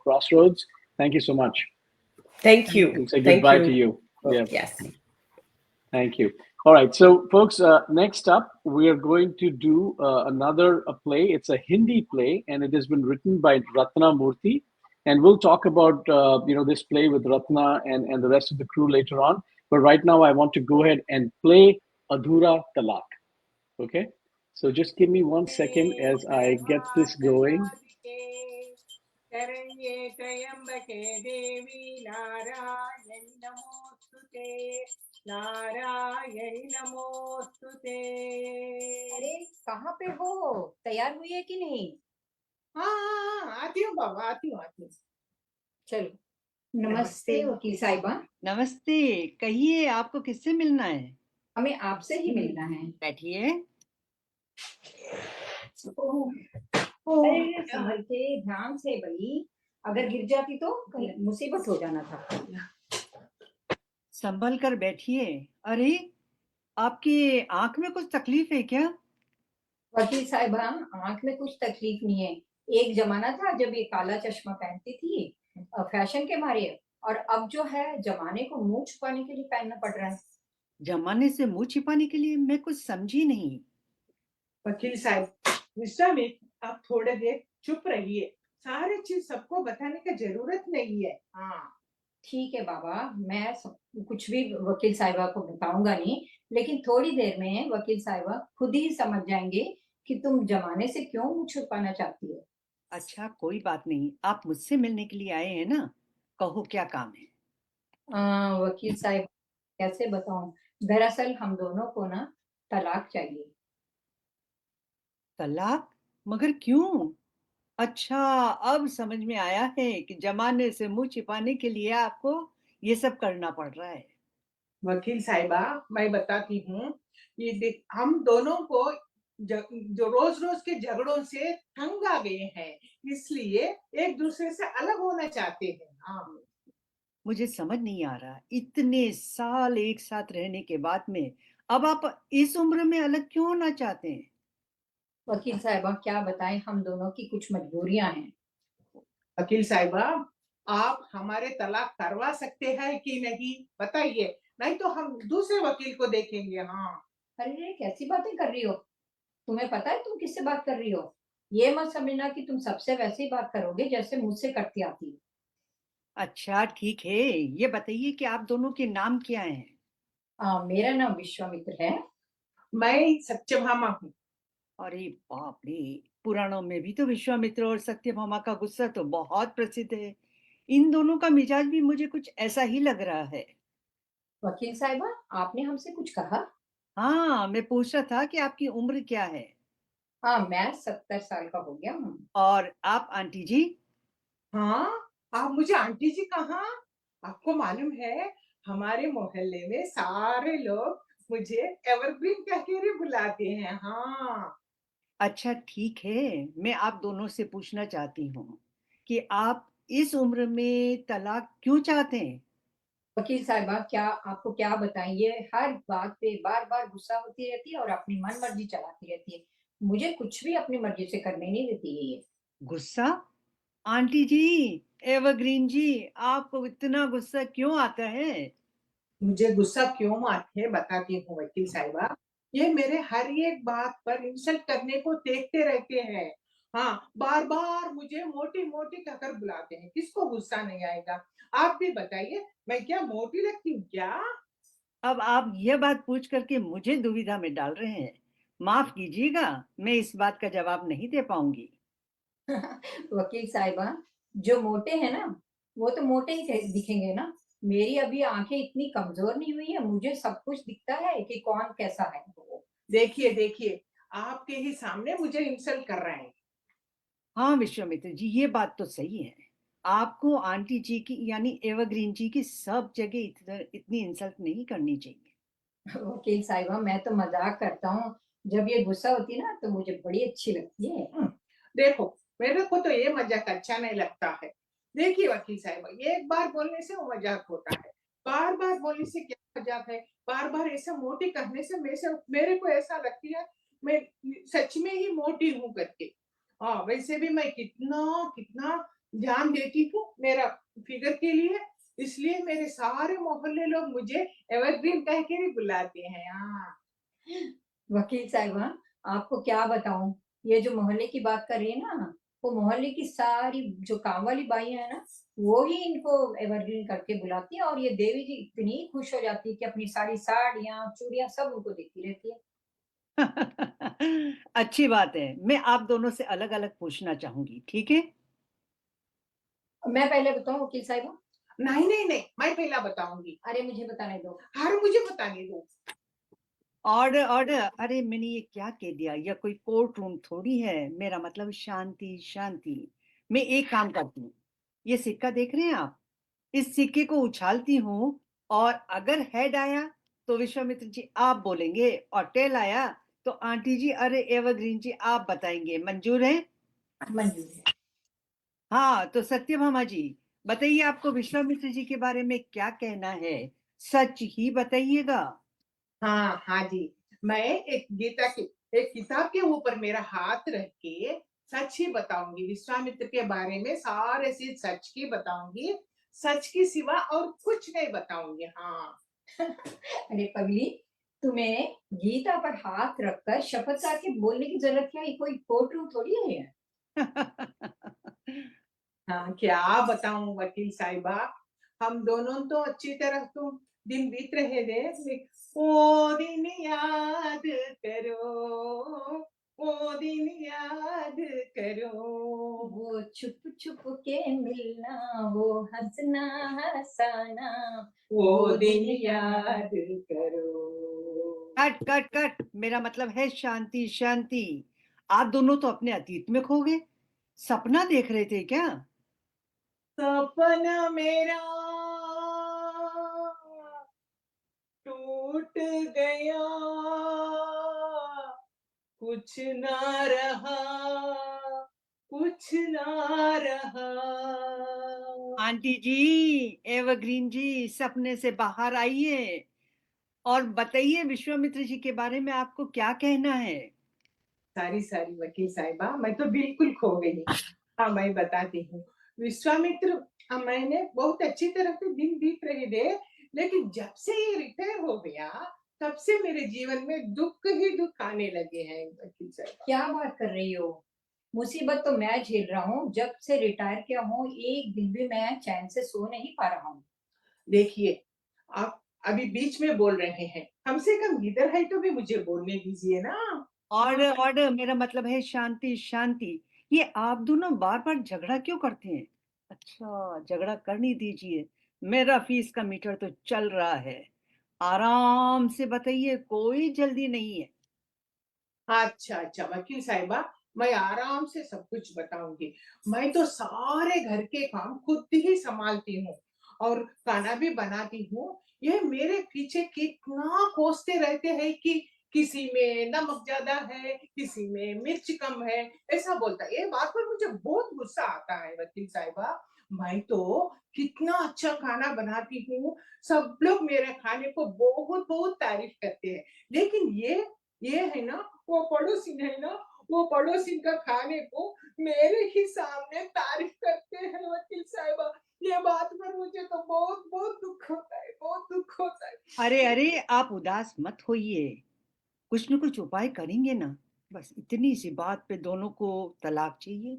Crossroads. Thank you so much. Thank you. And say Thank goodbye to you. you. Yeah. Yes. Thank you. All right, so folks, next up, we are going to do another play. It's a Hindi play, and it has been written by Ratna Murthy. And we'll talk about this play with Ratna and the rest of the crew later on. But right now, I want to go ahead and play Adhura Talak. Okay, so just give me 1 second as I get this going. शरण्ये त्र्यम्बके देवी नारायणि नमोस्तुते नारायणि नमोस्तुते। अरे कहाँ पे हो? तैयार हुई है कि नहीं? हाँ, आती हूँ बाबा, आती हूँ। चलो। नमस्ते वकील साहिबा। नमस्ते, कहिए आपको किससे मिलना है? हमें आपसे ही मिलना है। बैठिए। अरे संभल के, ध्यान से भाई, अगर गिर जाती तो कहीं मुसीबत हो जाना था। संभल कर बैठिए। अरे आपकी आंख में कुछ तकलीफ है क्या? वकील साहिबा, आंख में कुछ तकलीफ नहीं है। एक जमाना था जब ये काला चश्मा पहनती थी फैशन के मारे, और अब जो है जमाने को मुंह छुपाने के लिए पहनना पड़ रहा है। जमाने से मुंह छिपाने के लिए? मैं कुछ समझी नहीं। वकील साहब, विश्वामित्र, आप थोड़े देर चुप रहिए। सारी चीज सबको बताने की जरूरत नहीं है। हाँ ठीक है बाबा, मैं कुछ भी वकील साहिबा को बताऊंगा नहीं, लेकिन थोड़ी देर में वकील साहिबा खुद ही समझ जाएंगे कि तुम जमाने से क्यों मुंह छुपाना चाहती हो। अच्छा, कोई बात नहीं, आप मुझसे मिलने के लिए आए हैं ना, कहो क्या काम है? वकील साहिब, कैसे बताऊं, दरअसल हम दोनों को ना तलाक चाहिए। तलाक? मगर क्यों? अच्छा, अब समझ में आया है कि जमाने से मुंह छिपाने के लिए आपको ये सब करना पड़ रहा है। वकील साहिबा, मैं बताती हूँ, ये देख, हम दोनों को जो रोज रोज के झगड़ों से तंग आ गए हैं, इसलिए एक दूसरे से अलग होना चाहते हैं। हाँ, मुझे समझ नहीं आ रहा, इतने साल एक साथ रहने के बाद में अब आप इस उम्र में अलग क्यों होना चाहते हैं? वकील साहिबा, क्या बताएं, हम दोनों की कुछ मजबूरियां हैं। वकील साहिबा, आप हमारे तलाक करवा सकते हैं कि नहीं बताइए, नहीं तो हम दूसरे वकील को देखेंगे। हाँ। अरे कैसी बातें कर रही हो? तुम्हें पता है तुम किससे बात कर रही हो? ये मत समझना कि तुम सबसे वैसे ही बात करोगे जैसे मुझसे करती आती हो। अच्छा ठीक है, ये बताइए कि आप दोनों के नाम क्या हैं? मेरा नाम विश्वामित्र है। मैं सत्यभामा हूँ। अरे बाप रे, पुराणों में भी तो विश्वामित्र और सत्यभामा का गुस्सा तो बहुत प्रसिद्ध है। इन दोनों का मिजाज भी मुझे कुछ ऐसा ही लग रहा है। वकील साहिबा, आपने हमसे कुछ कहा? हाँ, मैं पूछ रहा था कि आपकी उम्र क्या है? हाँ, मैं 70 साल का हो गया हूँ। और आप आंटी जी? हाँ, आप मुझे आंटी जी कहाँ? आपको मालूम है, हमारे मोहल्ले में सारे लोग मुझे एवरग्रीन कह के बुलाते हैं। हाँ। अच्छा ठीक है, मैं आप दोनों से पूछना चाहती हूँ कि आप इस उम्र में तलाक क्यों चाहते हैं? वकील साहिबा, क्या आपको क्या बताएं, ये हर बात पे बार बार गुस्सा होती रहती है और अपनी मन मर्जी चलाती रहती है। मुझे कुछ भी अपनी मर्जी से करने नहीं देती है ये। गुस्सा? आंटी जी, एवरग्रीन जी, आपको इतना गुस्सा क्यों आता है? मुझे गुस्सा क्यों आते है बताती हूँ वकील साहिबा। ये मेरे हर एक बात पर इंसल्ट करने को देखते रहते हैं। हाँ, बार बार मुझे मोटी मोटी कहकर बुलाते हैं। किसको गुस्सा नहीं आएगा? आप भी बताइए, मैं क्या मोटी लगती हूँ क्या? अब आप यह बात पूछ करके मुझे दुविधा में डाल रहे हैं। माफ कीजिएगा, मैं इस बात का जवाब नहीं दे पाऊंगी। वकील साहिबा, जो मोटे हैं ना, वो तो मोटे ही दिखेंगे ना। मेरी अभी आंखें इतनी कमजोर नहीं हुई है, मुझे सब कुछ दिखता है कि कौन कैसा है। देखिए देखिए, आपके ही सामने मुझे इंसल्ट कर रहे हैं। हाँ विश्वामित्र जी, ये बात तो सही है। आपको आंटी जी की यानी एवरग्रीन जी की सब जगह इतनी इंसल्ट नहीं करनी चाहिए। वकील साहिबा, मैं तो मजाक करता हूँ। जब ये गुस्सा होती है ना तो मुझे बड़ी अच्छी लगती है। देखो, मेरे को तो ये मजाक अच्छा नहीं लगता है। देखिए वकील साहब, ये एक बार बोलने से वो मजाक होता है, बार बार बोलने से क्या मजाक है, बार बार ऐसा मोटी कहने से मेरे को ऐसा लगती है मैं सच में ही मोटी हूँ करके। हाँ, वैसे भी मैं कितना कितना ध्यान देती हूँ मेरा फिगर के लिए, इसलिए मेरे सारे मोहल्ले लोग मुझे एवरग्रीन कह के भी बुलाते हैं। हाँ वकील साहिबा, आपको क्या बताऊं, ये जो मोहल्ले की बात कर रही है ना, वो मोहल्ले की सारी जो काम वाली बाई है ना, वो ही इनको एवरग्रीन करके बुलाती है, और ये देवी जी इतनी खुश हो जाती है कि अपनी सारी साड़ियां चूड़ियां सब उनको देती रहती है। अच्छी बात है। मैं आप दोनों से अलग अलग पूछना चाहूंगी, ठीक है? मैं पहले बताऊं वकील साहिबा? नहीं नहीं नहीं, मैं पहला बताऊंगी। अरे मुझे बताने दो। अरे मुझे बताने दो। Order order. अरे मैंने ये क्या कह दिया, यह कोई कोर्ट रूम थोड़ी है। मेरा मतलब शांति शांति। मैं एक काम करती हूँ, ये सिक्का देख रहे हैं आप, इस सिक्के को उछालती हूँ, और अगर हेड आया तो विश्वामित्र जी आप बोलेंगे, और टेल आया तो आंटी जी अरे एवरग्रीन जी आप बताएंगे। मंजूर है? मंजूर है। हाँ तो सत्यभामा जी बताइए, आपको विश्वामित्र जी के बारे में क्या कहना है? सच ही बताइएगा। हाँ हाँ जी, मैं एक किताब के ऊपर मेरा हाथ रख के सच ही बताऊंगी। विश्वामित्र के बारे में सारे चीज सच की बताऊंगी, सच की सिवा और कुछ नहीं बताऊंगी। हाँ अरे पगली, तुम्हें गीता पर हाथ रखकर शपथ करके बोलने की जरूरत क्या है? कोई कोर्ट रूम थोड़ी है। हाँ, क्या बताऊं वकील साहिबा, हम दोनों तो अच्छी तरह तो दिन बीत रहे थे, वो दिन याद करो, वो दिन याद करो, वो छुप छुप के मिलना, वो हंसना हंसाना, वो दिन याद करो। Cut cut cut. मेरा मतलब है शांति शांति। आप दोनों तो अपने अतीत में खो गए। सपना देख रहे थे क्या? सपना मेरा टूट गया, कुछ ना रहा, कुछ ना रहा। आंटी जी, एवरग्रीन जी, सपने से बाहर आइए और बताइए विश्वामित्र जी के बारे में आपको क्या कहना है? सारी सारी वकील साहिबा, मैं तो बिल्कुल खो गई। हाँ, मैं बताती हूँ। विश्वामित्र, मैंने बहुत अच्छी तरह से दिन बीत रहे थे, लेकिन जब से ये रिटायर हो गया तब से मेरे जीवन में दुख ही दुख आने लगे हैं वकील साहिबा। क्या बात कर रही हो? मुसीबत तो मैं झेल रहा हूँ, जब से रिटायर किया हूँ एक दिन भी मैं चैन से सो नहीं पा रहा हूँ। देखिए, आप अभी बीच में बोल रहे हैं, कम से कम इधर है तो भी मुझे बोलने दीजिए ना। Order order. मेरा मतलब है शांति शांति। ये आप दोनों बार बार झगड़ा क्यों करते हैं? अच्छा, झगड़ा करने दीजिए। मेरा फीस का मीटर तो चल रहा है। आराम से बताइए, कोई जल्दी नहीं है। अच्छा अच्छा वकील साहिबा, मैं आराम से सब कुछ बताऊंगी। मैं तो सारे घर के काम खुद ही संभालती हूँ और खाना भी बनाती हूँ। ये मेरे पीछे कितना कोसते रहते हैं कि किसी में नमक ज्यादा है, किसी में मिर्च कम है, ऐसा बोलता है। ये बात पर मुझे बहुत गुस्सा आता है वकील साहिबा। मैं तो कितना अच्छा खाना बनाती हूँ, सब लोग मेरे खाने को बहुत बहुत तारीफ करते हैं, लेकिन ये है ना, वो पड़ोसी है ना, वो पड़ोसी का खाने को मेरे ही सामने तारीफ करते हैं वकील साहिबा। ये बात पर मुझे तो बहुत बहुत दुख होता है, बहुत दुख होता है। अरे अरे, आप उदास मत होइए। कुछ न कुछ उपाय करेंगे ना। बस इतनी सी बात पे दोनों को तलाक चाहिए।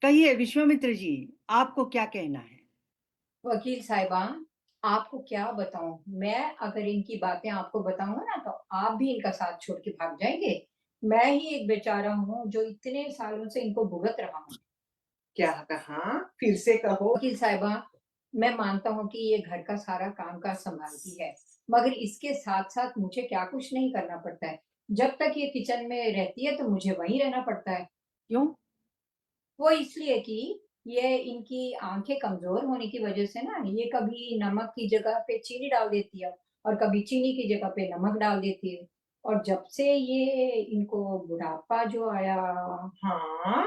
कहिए विश्वामित्र जी, आपको क्या कहना है? वकील साहिबा, आपको क्या बताऊं, मैं अगर इनकी बातें आपको बताऊंगा ना तो आप भी इनका साथ छोड़ के भाग जाएंगे। मैं ही एक बेचारा हूँ जो इतने सालों से इनको भुगत रहा हूँ। क्या कहा, फिर से कहो। वकील साहिबा, मैं मानता हूँ कि ये घर का सारा काम काज संभालती है, मगर इसके साथ साथ मुझे क्या कुछ नहीं करना पड़ता है। जब तक ये किचन में रहती है तो मुझे वहीं रहना पड़ता है। क्यों? वो इसलिए कि ये इनकी आंखें कमजोर होने की वजह से ना, ये कभी नमक की जगह पे चीनी डाल देती है और कभी चीनी की जगह पे नमक डाल देती है। और जब से ये इनको बुढ़ापा जो आया। हाँ,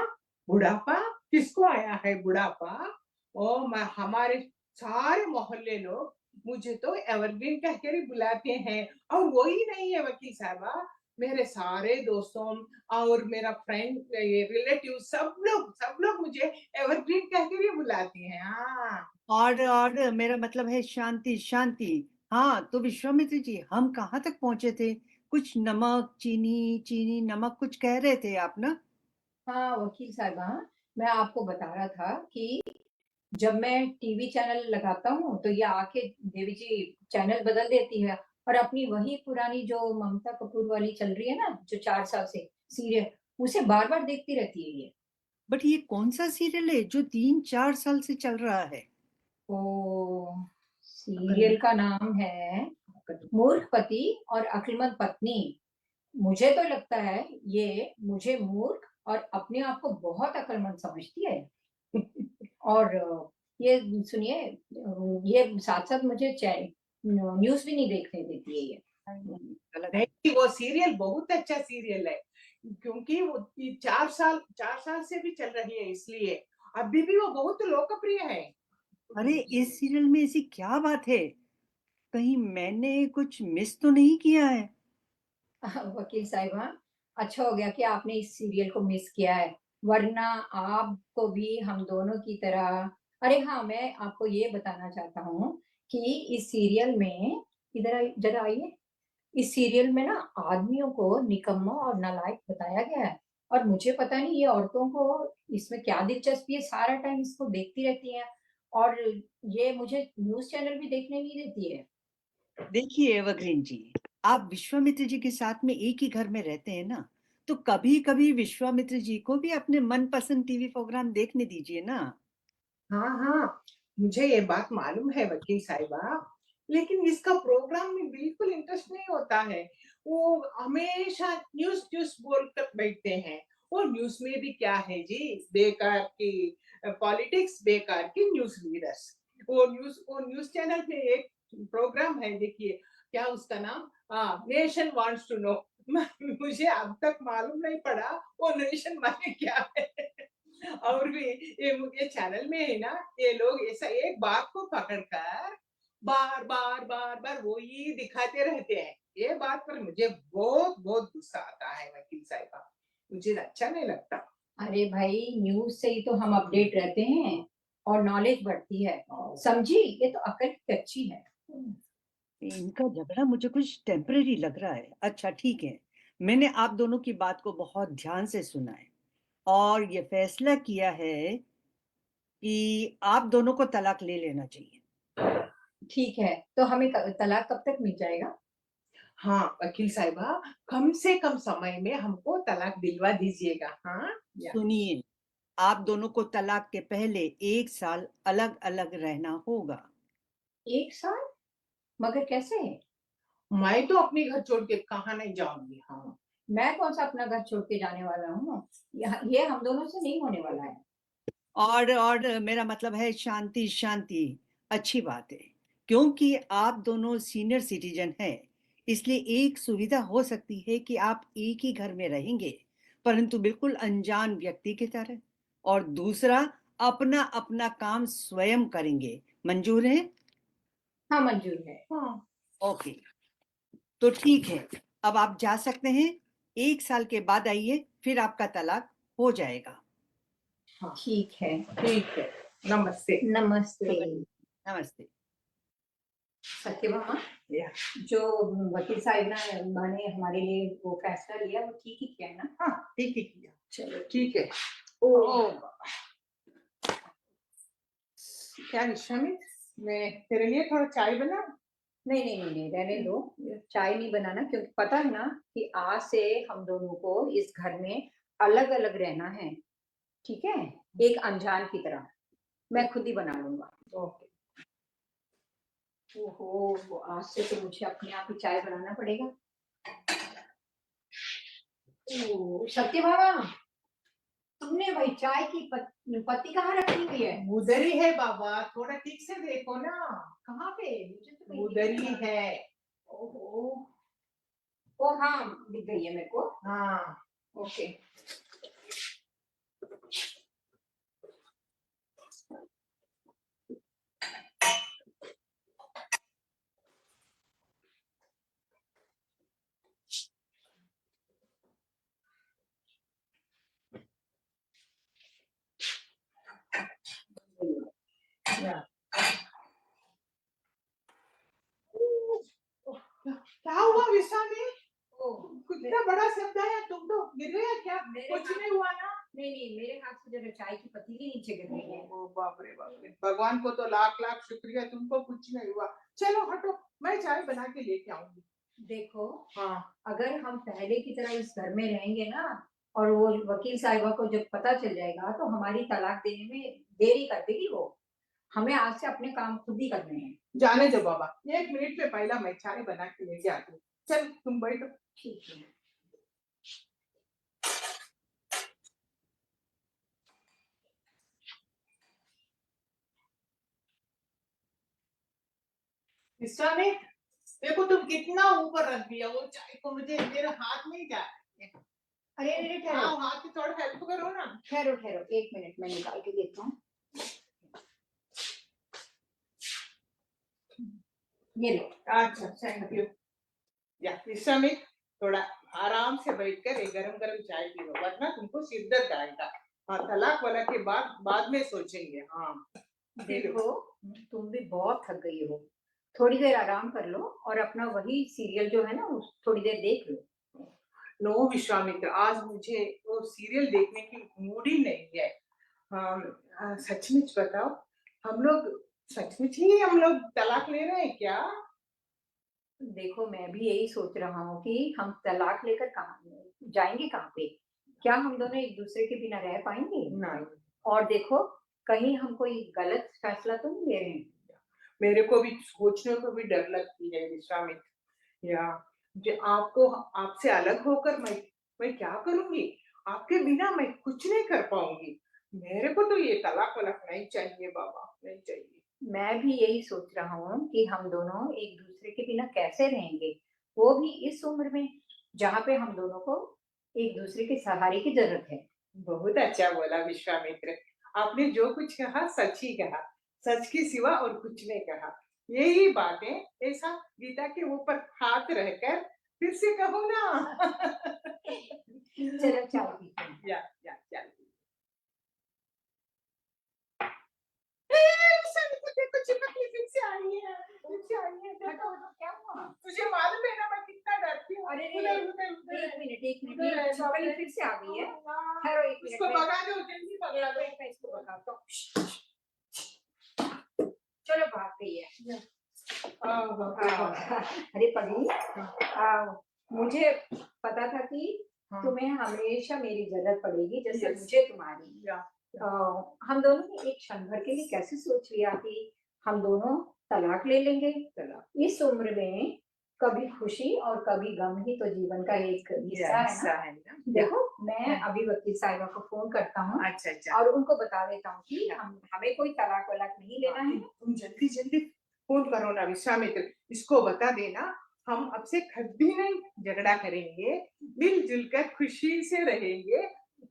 बुढ़ापा? किसको आया है बुढ़ापा? ओ, मैं हमारे सारे मोहल्ले लोग मुझे तो एवरग्रीन कह कर ही बुलाते हैं। और वो ही नहीं है वकील साहबा, मेरे सारे दोस्तों और मेरा फ्रेंड रिलेटिव सब लोग मुझे एवरग्रीन कह कर ही बुलाते हैं। हाँ। और मेरा मतलब है शांति शांति। हाँ, तो विश्वामित्र जी, हम कहाँ तक पहुंचे थे? कुछ नमक चीनी चीनी नमक कुछ कह रहे थे आप ना? हाँ वकील साहबा, मैं आपको बता रहा था कि जब मैं टीवी चैनल लगाता हूँ तो ये आके देवी जी चैनल बदल देती है और अपनी वही पुरानी जो ममता कपूर वाली चल रही है ना, जो 4 साल से सीरियल, उसे बार बार देखती रहती है ये। बट ये कौन सा सीरियल है जो 3-4 साल से चल रहा है? ओ, सीरियल का नाम है मूर्ख पति और अक्लमंद पत्नी। मुझे तो लगता है ये मुझे मूर्ख और अपने आप को बहुत अक्लमंद समझती है। और ये सुनिए, ये साथ साथ मुझे न्यूज भी नहीं देखने देती है ये। गलत। नहीं, वो सीरियल बहुत अच्छा सीरियल है, क्योंकि वो 4 साल से भी चल रही है, इसलिए अभी भी वो बहुत लोकप्रिय है। अरे इस सीरियल में ऐसी क्या बात है? कहीं मैंने कुछ मिस तो नहीं किया है? वकील साहिबा, अच्छा हो गया कि आपने इस सीरियल को मिस किया है, वरना आपको भी हम दोनों की तरह। अरे हाँ, मैं आपको ये बताना चाहता हूँ कि इस सीरियल में, इधर जरा आइए, इस सीरियल में ना आदमियों को निकम्मा और नालायक बताया गया है। और मुझे पता नहीं ये औरतों को इसमें क्या दिलचस्पी है, सारा टाइम इसको देखती रहती हैं। और ये मुझे न्यूज चैनल भी देखने नहीं देती है। देखिए एवरग्रीन जी, आप विश्वामित्र जी के साथ में एक ही घर में रहते हैं ना, तो कभी कभी विश्वामित्र जी को भी अपने मनपसंद टीवी प्रोग्राम देखने दीजिए ना। हाँ हाँ, मुझे ये बात मालूम है वकील साहिबा, लेकिन इसका प्रोग्राम में बिल्कुल इंटरेस्ट नहीं होता है। वो हमेशा न्यूज न्यूज बोलकर बैठते हैं। वो न्यूज में भी क्या है जी, बेकार की पॉलिटिक्स, बेकार की न्यूज लीडर्स। वो न्यूज चैनल पे एक प्रोग्राम है, देखिए क्या उसका नाम, हाँ, नेशन वांट्स टू नो। मुझे अब तक मालूम नहीं पड़ा वो नेशन माने क्या है। और भी ये चैनल में है ना, ये लोग ऐसा एक बात को पकड़कर बार बार बार बार वो ही दिखाते रहते हैं। ये बात पर मुझे बहुत बहुत गुस्सा आता है वकील साहिबा, मुझे अच्छा नहीं लगता। अरे भाई, न्यूज से ही तो हम अपडेट रहते हैं और नॉलेज बढ़ती है, समझी? ये तो अकल की कच्ची है। इनका झगड़ा मुझे कुछ टेम्परेरी लग रहा है। अच्छा ठीक है, मैंने आप दोनों की बात को बहुत ध्यान से सुना है और ये फैसला किया है कि आप दोनों को तलाक ले लेना चाहिए। ठीक है, तो हमें तलाक कब तक मिल जाएगा? हाँ वकील साहिबा, कम से कम समय में हमको तलाक दिलवा दीजिएगा। हाँ, सुनिए, आप दोनों को तलाक के पहले 1 साल अलग अलग रहना होगा। 1 साल? मगर कैसे? मैं तो अपनी घर छोड़ के कहाँ नहीं जाऊंगी। हाँ, मैं कौन सा अपना घर छोड़ के जाने वाला हूँ? ये हम दोनों से नहीं होने वाला है। और मेरा मतलब है शांति शांति। अच्छी बात है, क्योंकि आप दोनों सीनियर सिटीजन हैं, इसलिए एक सुविधा हो सकती है कि आप एक ही घर में रहेंगे, परंतु बिल्कुल अनजान व्यक्ति की तरह। और दूसरा, अपना अपना काम स्वयं करेंगे। मंजूर है? हाँ, मंजूर है। हाँ। ओके, तो ठीक है, अब आप जा सकते हैं। 1 साल के बाद आइए, फिर आपका तलाक हो जाएगा। ठीक है। ठीक है, नमस्ते। नमस्ते। नमस्ते। सत्यभामा, या, जो वकील साहब ने हमारे लिए वो फैसला लिया, वो ठीक ही किया है ना? हाँ ठीक है किया। चलो ठीक है। ओ, क्या विश्वामित्र, मैं तेरे लिए थोड़ा चाय बना? नहीं नहीं नहीं नहीं, रहने दो। चाय नहीं बनाना, क्योंकि पता है ना कि आज से हम दोनों को इस घर में अलग अलग रहना है। ठीक है, एक अनजान की तरह। मैं खुद ही बना लूंगा। ओके। ओहो, वो आज से तो मुझे अपने आप ही चाय बनाना पड़ेगा। ओ सत्यभामा, तुमने वही चाय की पत्ती कहाँ रखी हुई है? उधर ही है बाबा, थोड़ा ठीक से देखो ना। कहाँ पे? मुझे तो कहीं उधर दिख ही नहीं रहा। है। ओहो, ओ हाँ, दिख गई है मेरे को। हाँ, ओके। कुछ नहीं हुआ ना? नहीं, मेरे हाथ से जरा चाय की पतीली नीचे गिर गई है। ओ बाप रे बाप रे, भगवान को तो लाख लाख शुक्रिया, तुमको कुछ नहीं हुआ। चलो हटो, मैं चाय बना के लेके आऊंगी। देखो, हाँ, अगर हम पहले की तरह इस घर में रहेंगे ना, और वो वकील साहिबा को जब पता चल जाएगा तो हमारी तलाक देने में देरी कर देगी वो। हमें आज से अपने काम खुद ही करने हैं। जाने दो बाबा, 1 मिनट में पहला मैं चाय बना के लेके आती हूँ। चल तुम बैठो। ठीक है। विश्वामित्र, देखो तुम कितना ऊपर रख दिया वो चाय को, मुझे मेरे हाथ नहीं जा रहा है। अरे ठहरो। हाँ, हाथ से थोड़ा हेल्प करो ना। ठहरो 1 मिनट में निकाल के देता हूँ। ये लो। अच्छा, थैंक यू। या विश्वामित्र, थोड़ा आराम से बैठकर एक गरम गरम चाय पी लो, वरना तुमको सिर दर्द आएगा। हाँ, तलाक वाला के बाद में सोचेंगे। हाँ देखो, तुम भी बहुत थक गई हो, थोड़ी देर आराम कर लो और अपना वही सीरियल जो है ना थोड़ी देर देख लो। नो विश्वामित्र, आज मुझे वो सीरियल देखने की मूड ही नहीं है। सचमुच बताओ, हम लोग सचमुच ही हम लोग तलाक ले रहे हैं क्या? देखो, मैं भी यही सोच रहा हूँ कि हम तलाक लेकर कहाँ जाएंगे, कहाँ पे? क्या हम दोनों एक दूसरे के बिना रह पाएंगे? नहीं। और देखो, कहीं हम कोई गलत फैसला तो नहीं ले रहे हैं। मेरे को भी सोचने को भी डर लगती है विश्वामित्र। या जो आपको आपसे अलग होकर मैं क्या करूंगी? आपके बिना मैं कुछ नहीं कर पाऊंगी। मेरे को तो ये तलाक वलाक नहीं चाहिए बाबा, नहीं चाहिए। मैं भी यही सोच रहा हूँ कि हम दोनों एक दूसरे के बिना कैसे रहेंगे, वो भी इस उम्र में जहाँ पे हम दोनों को एक दूसरे के सहारे की जरूरत है। बहुत अच्छा बोला विश्वामित्र, आपने जो कुछ कहा सच ही कहा, सच के सिवा और कुछ नहीं कहा। यही बातें ऐसा गीता के ऊपर हाथ रहकर फिर से कहो ना। चलो चाय पीते हैं। या चल। देखो चिपकली फिर से आई है, देखो क्या हुआ? तुझे मालूम है ना मैं कितना डरती हूँ। अरे उधर एक मिनट, चिपकली फिर से आ गई है। ठहरो 1 मिनट, इसको भगा दो, जल्दी भगा दो। मैं इसको भगाता हूँ। चलो, भाग गई है। अरे पगली, मुझे पता था कि तुम्हें हमेशा मेरी जरूरत पड़ेगी, जैसे मुझे तुम्हारी। हम दोनों ने एक क्षण भर के लिए कैसे सोच लिया कि हम दोनों तलाक ले लेंगे। इस उम्र में कभी खुशी और कभी गम ही तो जीवन का एक हिस्सा है ना। देखो, मैं अभी वकील साहिबा को फोन करता हूँ। अच्छा। और उनको बता देता हूँ कि हमें कोई तलाक वलाक नहीं लेना है। तुम जल्दी जल्दी फोन करो ना विश्वामित्र, इसको बता देना हम अब से कभी नहीं झगड़ा करेंगे, मिलजुल कर खुशी से रहेंगे,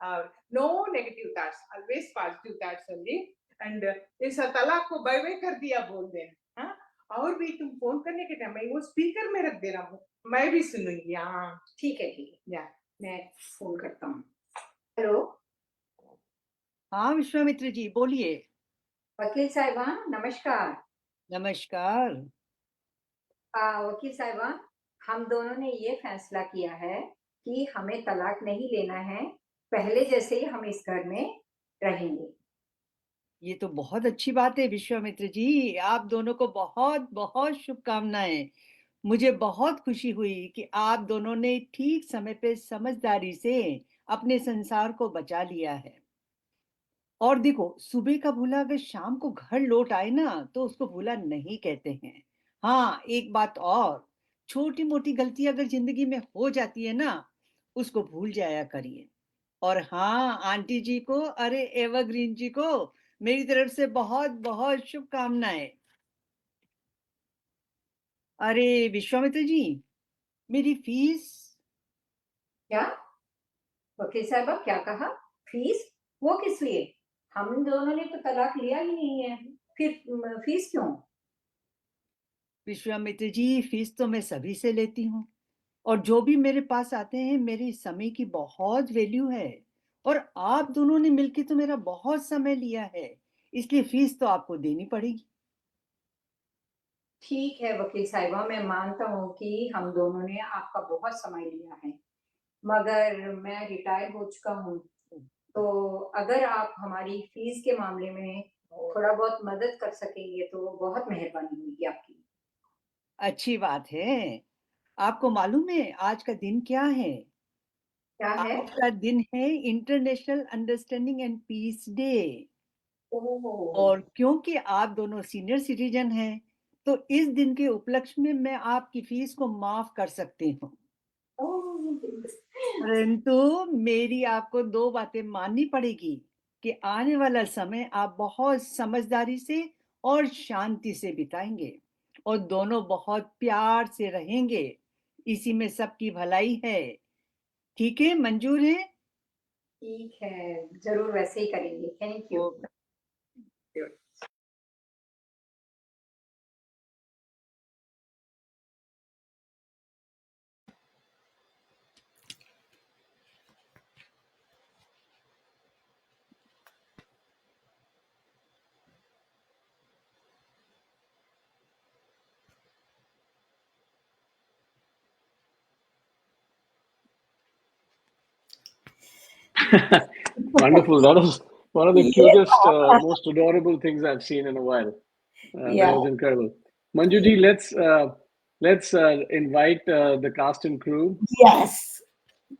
और no negative thoughts, always positive thoughts only. And इस तलाक को बाय बाय कर दिया बोल देना। हाँ, और भी तुम फोन करने के टाइम मैं वो स्पीकर में रख दे रहा हूँ, मैं भी सुनूंगी। हाँ ठीक है। या मैं फोन करता हूँ। हेलो। हाँ विश्वामित्र जी, बोलिए। वकील साहिबा नमस्कार। नमस्कार। वकील साहिबा, हम दोनों ने ये फैसला किया है कि हमें तलाक नहीं लेना है, पहले जैसे ही हम इस घर में रहेंगे। ये तो बहुत अच्छी बात है विश्वामित्र जी, आप दोनों को बहुत बहुत शुभकामनाएं। मुझे बहुत खुशी हुई कि आप दोनों ने ठीक समय पे समझदारी से अपने संसार को बचा लिया है। और देखो, सुबह का भूला अगर शाम को घर लौट आए ना तो उसको भूला नहीं कहते हैं। हाँ, एक बात और, छोटी मोटी गलती अगर जिंदगी में हो जाती है ना, उसको भूल जाया करिए। और हाँ, आंटी जी को, अरे एवरग्रीन जी को मेरी तरफ से बहुत बहुत शुभकामनाएं। अरे विश्वामित्र जी, मेरी फीस। क्या? वकील साहिबा क्या कहा? फीस? वो किस लिए? हम दोनों ने तो तलाक लिया ही नहीं है, फिर फीस क्यों? विश्वामित्र जी, फीस तो मैं सभी से लेती हूँ, और जो भी मेरे पास आते हैं मेरे समय की बहुत वैल्यू है, और आप दोनों ने मिलकर तो मेरा बहुत समय लिया है, इसलिए फीस तो आपको देनी पड़ेगी। ठीक है वकील साहिबा, मैं मानता हूँ कि हम दोनों ने आपका बहुत समय लिया है, मगर मैं रिटायर हो चुका हूँ, तो अगर आप हमारी फीस के मामले में थोड़ा बहुत मदद कर सकेंगे तो बहुत मेहरबानी होगी आपकी। अच्छी बात है। आपको मालूम है आज का दिन क्या है? क्या है? आज का दिन है international understanding and peace day. Oh, और क्योंकि आप दोनों सीनियर सिटीजन हैं, तो इस दिन के उपलक्ष्य में मैं आपकी फीस को माफ कर सकती हूँ। परंतु मेरी आपको 2 बातें माननी पड़ेगी कि आने वाला समय आप बहुत समझदारी से और शांति से बिताएंगे और दोनों बहुत प्यार से रहेंगे। इसी में सबकी भलाई है। ठीक है, मंजूर है? ठीक है, जरूर वैसे ही करेंगे। Thank you. Wonderful. That was one of the cutest, most adorable things I've seen in a while. Yeah. That was incredible. Manjuji, let's invite the cast and crew Yes.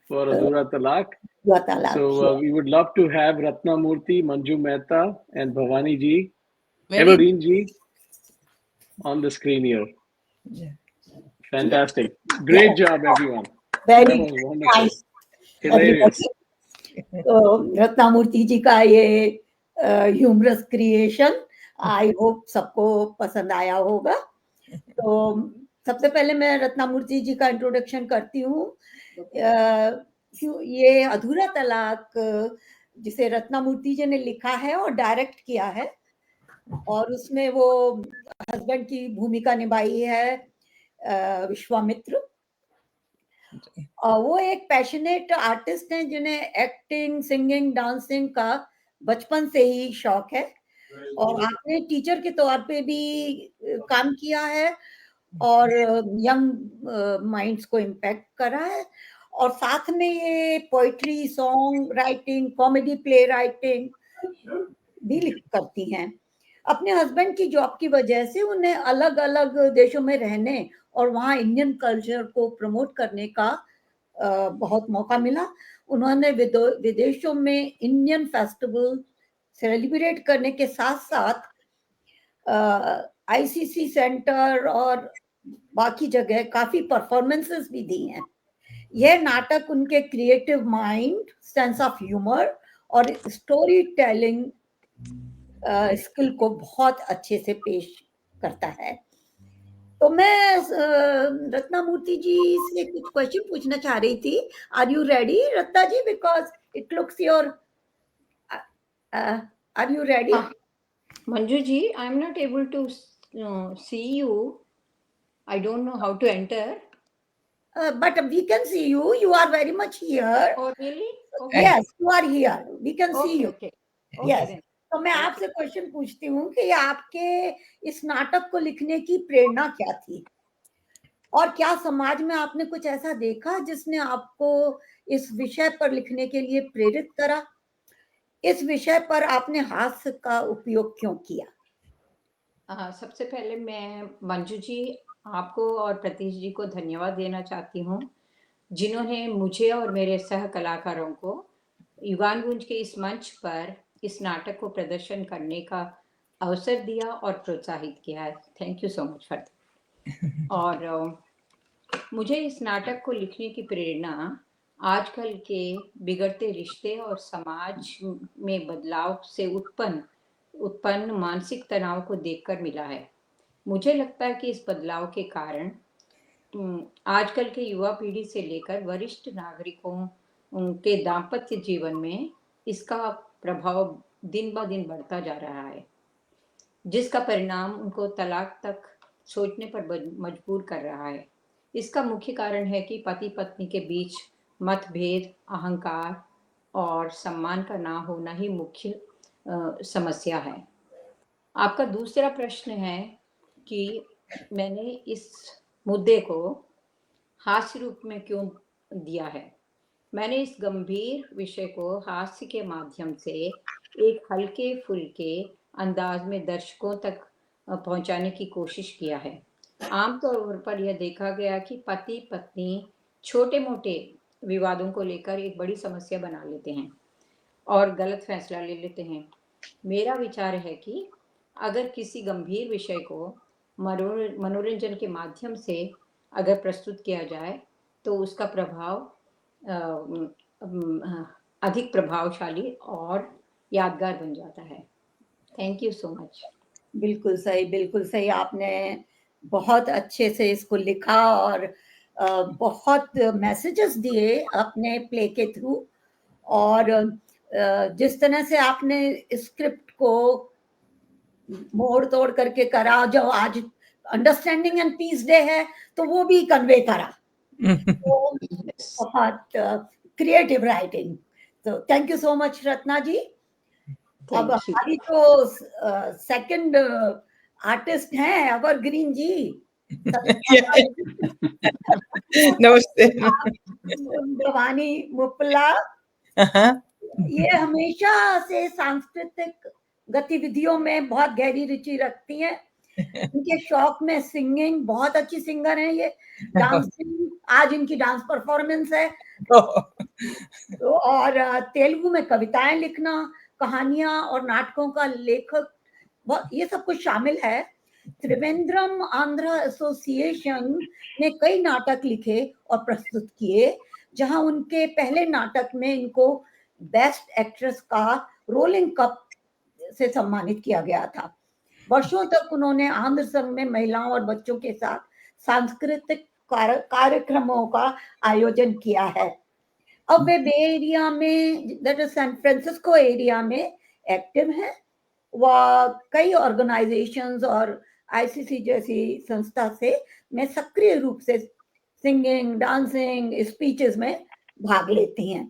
for Adhura Talak. Adhura So Talak, we would love to have Ratna Murthy, Manju Mehta, and Bhavani ji, Very Evereen ji on the screen here. Fantastic. Great job, everyone. That very was wonderful. nice, Hilarious. everybody. तो रत्नामूर्ति जी का ये humerus creation I hope सबको पसंद आया होगा। तो सबसे पहले मैं रत्नामूर्ति जी का इंट्रोडक्शन करती हूँ। ये अधूरा तलाक जिसे रत्नामूर्ति जी ने लिखा है और डायरेक्ट किया है, और उसमें वो हस्बैंड की भूमिका निभाई है विश्वामित्र। वो एक पैशनेट आर्टिस्ट हैं जिन्हें एक्टिंग, सिंगिंग, डांसिंग का बचपन से ही शौक है, और आपने टीचर के तौर पे भी काम किया है और यंग माइंड्स को इम्पैक्ट करा है, और साथ में ये poetry, song writing, comedy play writing भी करती हैं। अपने हस्बैंड की जॉब की वजह से उन्हें अलग अलग देशों में रहने और वहाँ इंडियन कल्चर को प्रमोट करने का बहुत मौका मिला। उन्होंने विदेशों में इंडियन फेस्टिवल सेलिब्रेट करने के साथ साथ आईसीसी सेंटर और बाकी जगह काफी परफॉर्मेंसेस भी दी हैं। यह नाटक उनके creative mind, sense of humour और स्टोरी टेलिंग स्किल को बहुत अच्छे से पेश करता है। तो मैं रत्नामूर्ति जी से कुछ क्वेश्चन पूछना चाह रही थी। Are you ready Ratna ji? Because it looks your are you ready? Manju ji, I'm not able to see you. I don't know how to enter. But we can see you. You are very much here. Oh, really? Okay. Yes, you are here. We can see Okay, you. okay. Yes. then. तो मैं आपसे question पूछती हूँ कि आपके इस नाटक को लिखने की प्रेरणा क्या थी, और क्या समाज में आपने कुछ ऐसा देखा जिसने आपको इस विषय पर लिखने के लिए प्रेरित करा? इस विषय पर आपने हास्य का उपयोग क्यों किया? सबसे पहले मैं मंजू जी आपको और प्रतीश जी को धन्यवाद देना चाहती हूँ, जिन्होंने मुझे और मेरे सह कलाकारों को युगानगुंज के इस मंच पर इस नाटक को प्रदर्शन करने का अवसर दिया और प्रोत्साहित किया है। Thank you so much for that. और मुझे इस नाटक को लिखने की प्रेरणा आजकल के बिगड़ते रिश्ते और समाज में बदलाव से उत्पन्न मानसिक तनाव को देखकर मिला है। मुझे लगता है कि इस बदलाव के कारण आजकल के युवा पीढ़ी से लेकर वरिष्ठ नागरिकों के दाम्पत्य जीवन में इसका प्रभाव दिन ब दिन बढ़ता जा रहा है, जिसका परिणाम उनको तलाक तक सोचने पर मजबूर कर रहा है। इसका मुख्य कारण है कि पति पत्नी के बीच मतभेद, अहंकार और सम्मान का ना होना ही मुख्य समस्या है। आपका दूसरा प्रश्न है कि मैंने इस मुद्दे को हास्य रूप में क्यों दिया है। मैंने इस गंभीर विषय को हास्य के माध्यम से एक हल्के फुल्के अंदाज में दर्शकों तक पहुंचाने की कोशिश किया है। आमतौर पर यह देखा गया कि पति पत्नी छोटे मोटे विवादों को लेकर एक बड़ी समस्या बना लेते हैं और गलत फैसला ले लेते हैं। मेरा विचार है कि अगर किसी गंभीर विषय को मनोरंजन के माध्यम से अगर प्रस्तुत किया जाए तो उसका प्रभाव अधिक प्रभावशाली और यादगार बन जाता है। Thank you so much. बिल्कुल सही, बिल्कुल सही। आपने बहुत अच्छे से इसको लिखा और बहुत मैसेजेस दिए अपने प्ले के थ्रू, और जिस तरह से आपने स्क्रिप्ट को मोड़ तोड़ करके करा, जो आज अंडरस्टैंडिंग एंड पीस डे है तो वो भी कन्वे करा, तो बहुत क्रिएटिव राइटिंग। तो thank you so much Ratna ji. अब हमारी जो सेकंड आर्टिस्ट हैं एवरग्रीन जी, नमस्ते। भवानी मुपला, ये हमेशा से सांस्कृतिक गतिविधियों में बहुत गहरी रुचि रखती हैं। इनके शौक में सिंगिंग, बहुत अच्छी सिंगर हैं ये, डांसिंग, आज इनकी डांस परफॉर्मेंस है, तो और तेलुगु में कविताएं लिखना, कहानियां और नाटकों का लेखक, ये सब कुछ शामिल है। त्रिवेंद्रम आंध्र एसोसिएशन ने कई नाटक लिखे और प्रस्तुत किए, जहां उनके पहले नाटक में इनको बेस्ट एक्ट्रेस का रोलिंग कप से सम्मानित किया गया था। वर्षों तक उन्होंने आंध्र संघ में महिलाओं और बच्चों के साथ सांस्कृतिक कार्यक्रमों का आयोजन किया है। अब वे बे एरिया में, that is San Francisco area में एक्टिव हैं। वह कई ऑर्गेनाइजेशंस और आईसीसी जैसी संस्था से में सक्रिय रूप से सिंगिंग, डांसिंग, स्पीचेस में भाग लेती हैं।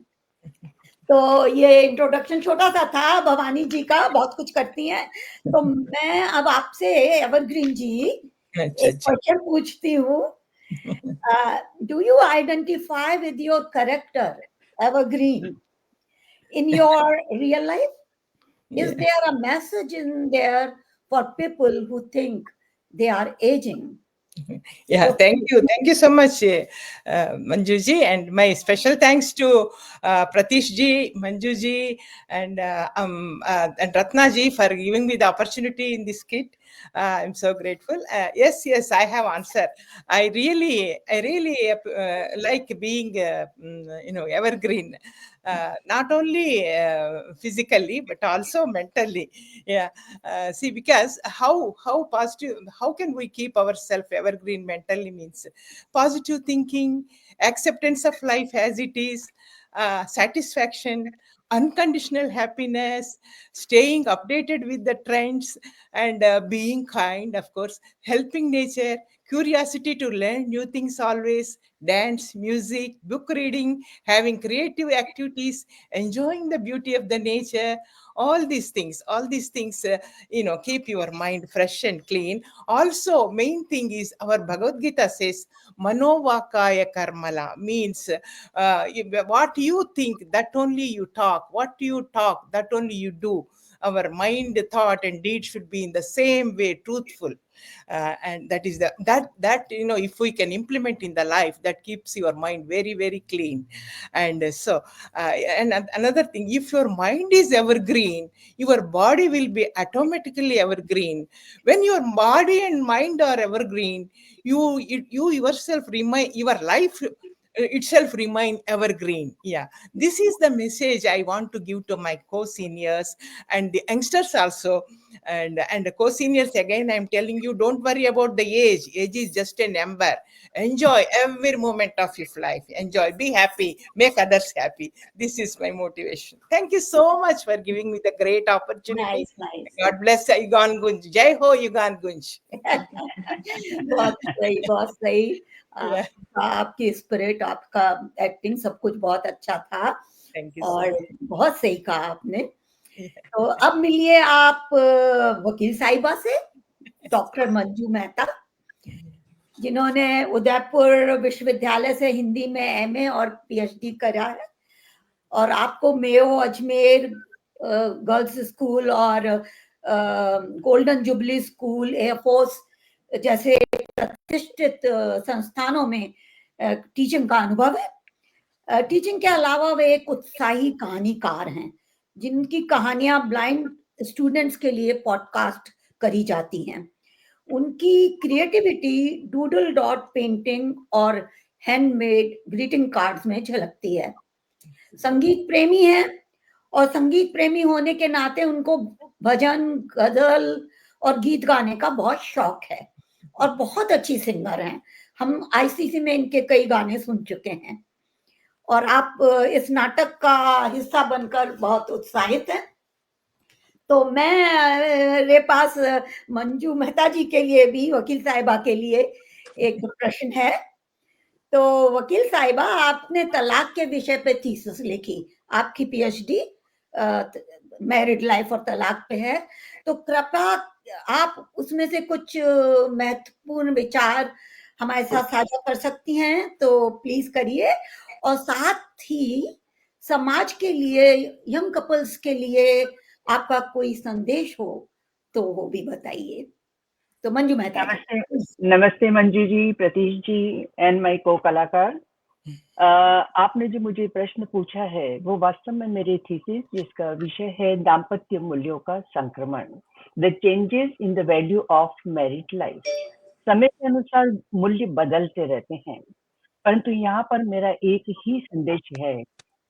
तो ये इंट्रोडक्शन छोटा सा था भवानी जी का, बहुत कुछ करती हैं। तो मैं अब आपसे एवरग्रीन जी एक क्वेश्चन पूछती हूँ। Do you identify with your character evergreen in your real life? Is there a message in there for people who think they are aging? Yeah, thank you so much, Manju ji, and my special thanks to Pratish ji, Manju ji, and Ratna ji for giving me the opportunity in this skit. I'm so grateful. Yes, I have answer. I really like being evergreen, not only physically but also mentally. Yeah, see, because how positive, how can we keep ourselves evergreen mentally? Means positive thinking, acceptance of life as it is, satisfaction, unconditional happiness, staying updated with the trends, and being kind, of course, helping nature, curiosity to learn new things always, dance, music, book reading, having creative activities, enjoying the beauty of the nature. All these things keep your mind fresh and clean. Also, main thing is our Bhagavad Gita says manovakaya karmala, means what you think, that only you talk. What you talk, that only you do. Our mind, thought and deed should be in the same way truthful, and that is that if we can implement in the life, that keeps your mind very, very clean. And so and another thing, if your mind is evergreen, your body will be automatically evergreen. When your body and mind are evergreen, you yourself remain, your life itself remain evergreen. Yeah, this is the message I want to give to my co-seniors and the youngsters also. And the co-seniors, again I'm telling you, don't worry about the age is just a number. Enjoy every moment of your life. Enjoy, be happy, make others happy. This is my motivation. Thank you so much for giving me the great opportunity. Nice. God bless Yuganugoonj. Jai ho Yuganugoonj. बहुत सही। आपकी spirit, आपका acting, सब कुछ बहुत अच्छा था और बहुत सही कहा आपने। तो अब मिलिए आप वकील साहिबा से, डॉक्टर मंजू मेहता। जिन्होंने उदयपुर विश्वविद्यालय से हिंदी में एमए और पीएचडी करा है, और आपको मेयो, अजमेर गर्ल्स स्कूल और गोल्डन जुबली स्कूल, एयरफोर्स जैसे प्रतिष्ठित संस्थानों में टीचिंग का अनुभव है। टीचिंग के अलावा वे एक उत्साही कहानीकार हैं, जिनकी कहानियां ब्लाइंड स्टूडेंट्स के लिए पॉडकास्ट करी जाती हैं। उनकी क्रिएटिविटी डूडल डॉट पेंटिंग और हैंडमेड ग्रीटिंग कार्ड्स में झलकती है। संगीत प्रेमी हैं, और संगीत प्रेमी होने के नाते उनको भजन, गजल और गीत गाने का बहुत शौक है, और बहुत अच्छी सिंगर हैं। हम आईसीसी में इनके कई गाने सुन चुके हैं, और आप इस नाटक का हिस्सा बनकर बहुत उत्साहित हैं। तो मेरे पास मंजू मेहता जी के लिए भी, वकील साहिबा के लिए एक प्रश्न है। तो वकील साहिबा, आपने तलाक के विषय पे थीसिस लिखी, आपकी पीएचडी मैरिड लाइफ और तलाक पे है, तो कृपया आप उसमें से कुछ महत्वपूर्ण विचार हमारे साथ साझा कर सकती हैं, तो प्लीज करिए। और साथ ही समाज के लिए, यंग कपल्स के लिए आपका कोई संदेश हो तो वो भी बताइए। तो मंजू मेहता जी। नमस्ते, नमस्ते मंजू जी, प्रतीश जी एंड माय को कलाकार। आपने जो मुझे प्रश्न पूछा है वो वास्तव में मेरे थीसिस, जिसका विषय है दाम्पत्य मूल्यों का संक्रमण, the changes in the value of married life. समय के अनुसार मूल्य बदलते रहते हैं, परंतु यहाँ पर मेरा एक ही संदेश है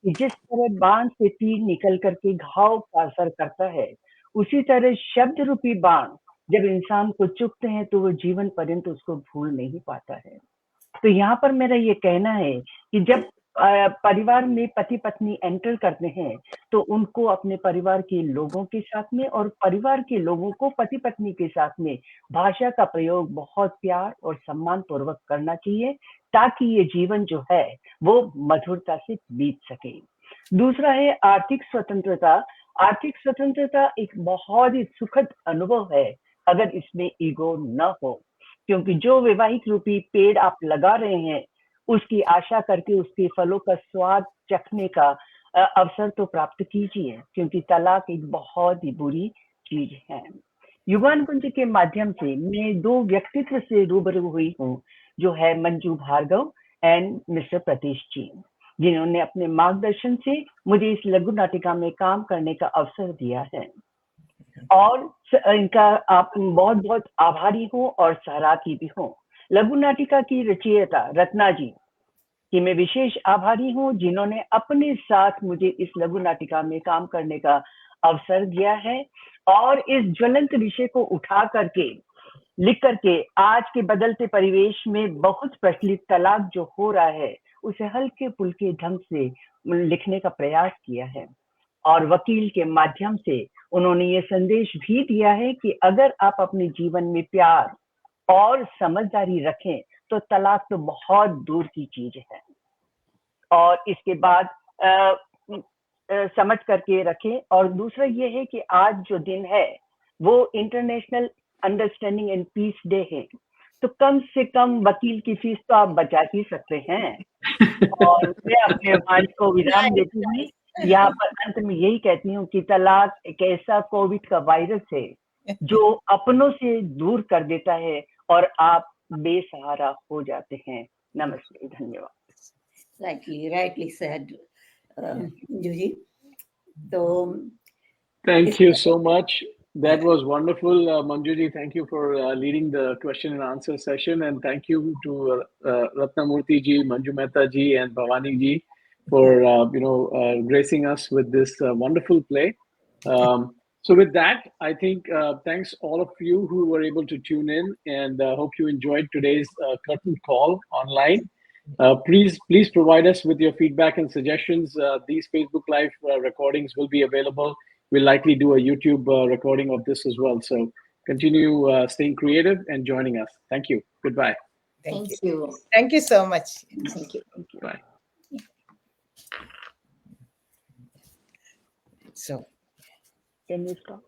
कि जिस तरह बाण से तीर निकल करके घाव का असर करता है, उसी तरह शब्द रूपी बाण जब इंसान को चुभते हैं तो वो जीवन पर्यंत उसको भूल नहीं पाता है। तो यहाँ पर मेरा ये कहना है कि जब परिवार में पति पत्नी एंटर करते हैं तो उनको अपने परिवार के लोगों के साथ में और परिवार के लोगों को पति पत्नी के साथ में भाषा का प्रयोग बहुत प्यार और सम्मान पूर्वक करना चाहिए, ताकि ये जीवन जो है वो मधुरता से बीत सके। दूसरा है आर्थिक स्वतंत्रता। आर्थिक स्वतंत्रता एक बहुत ही सुखद अनुभव है अगर इसमें ईगो न हो, क्योंकि जो वैवाहिक रूपी पेड़ आप लगा रहे हैं उसकी आशा करके उसके फलों का स्वाद चखने का अवसर तो प्राप्त कीजिए, क्योंकि तलाक एक बहुत ही बुरी चीज है। युगानुगुंज के माध्यम से मैं दो व्यक्तित्व से रूबरू हुई हूँ, जो है मंजू भार्गव एंड मिस्टर प्रतीश जी, जिन्होंने अपने मार्गदर्शन से मुझे इस लघु नाटिका में काम करने का अवसर दिया है, और इनका आप बहुत बहुत आभारी हूँ और सराहती भी हूँ। लघु नाटिका की रचयिता रत्ना जी कि मैं विशेष आभारी हूँ, जिन्होंने अपने साथ मुझे इस लघु नाटिका में काम करने का अवसर दिया है, और इस ज्वलंत विषय को उठा करके लिख करके आज के बदलते परिवेश में बहुत प्रचलित तलाक जो हो रहा है उसे हल्के फुल्के ढंग से लिखने का प्रयास किया है। और वकील के माध्यम से उन्होंने ये संदेश भी दिया है कि अगर आप अपने जीवन में प्यार और समझदारी रखें तो तलाक तो बहुत दूर की चीज है, और इसके बाद समझ करके रखें। और दूसरा ये है कि आज जो दिन है वो international understanding and peace day है, तो कम से कम वकील की फीस तो आप बचा ही सकते हैं। और मैं अपने वाणी को विराम देती हुई यहाँ पर अंत में यही कहती हूँ कि तलाक एक ऐसा कोविड का वायरस है जो अपनों से दूर कर देता है और आप बेसहारा हो जाते हैं। नमस्ते, धन्यवाद। Rightly said, Juji. So, thank you so much. That was wonderful, Manjuji. Thank you for leading the question and answer session, and thank you to Ratnamurthy ji, Manju Mehta ji, and Bhavani ji for gracing us with this wonderful play. So with that, I think thanks all of you who were able to tune in, and hope you enjoyed today's curtain call online. Please provide us with your feedback and suggestions. These Facebook Live recordings will be available. We'll likely do a YouTube recording of this as well. So continue staying creative and joining us. Thank you. Goodbye. Thank you. Thank you so much. Thank you. Bye. So, can we stop?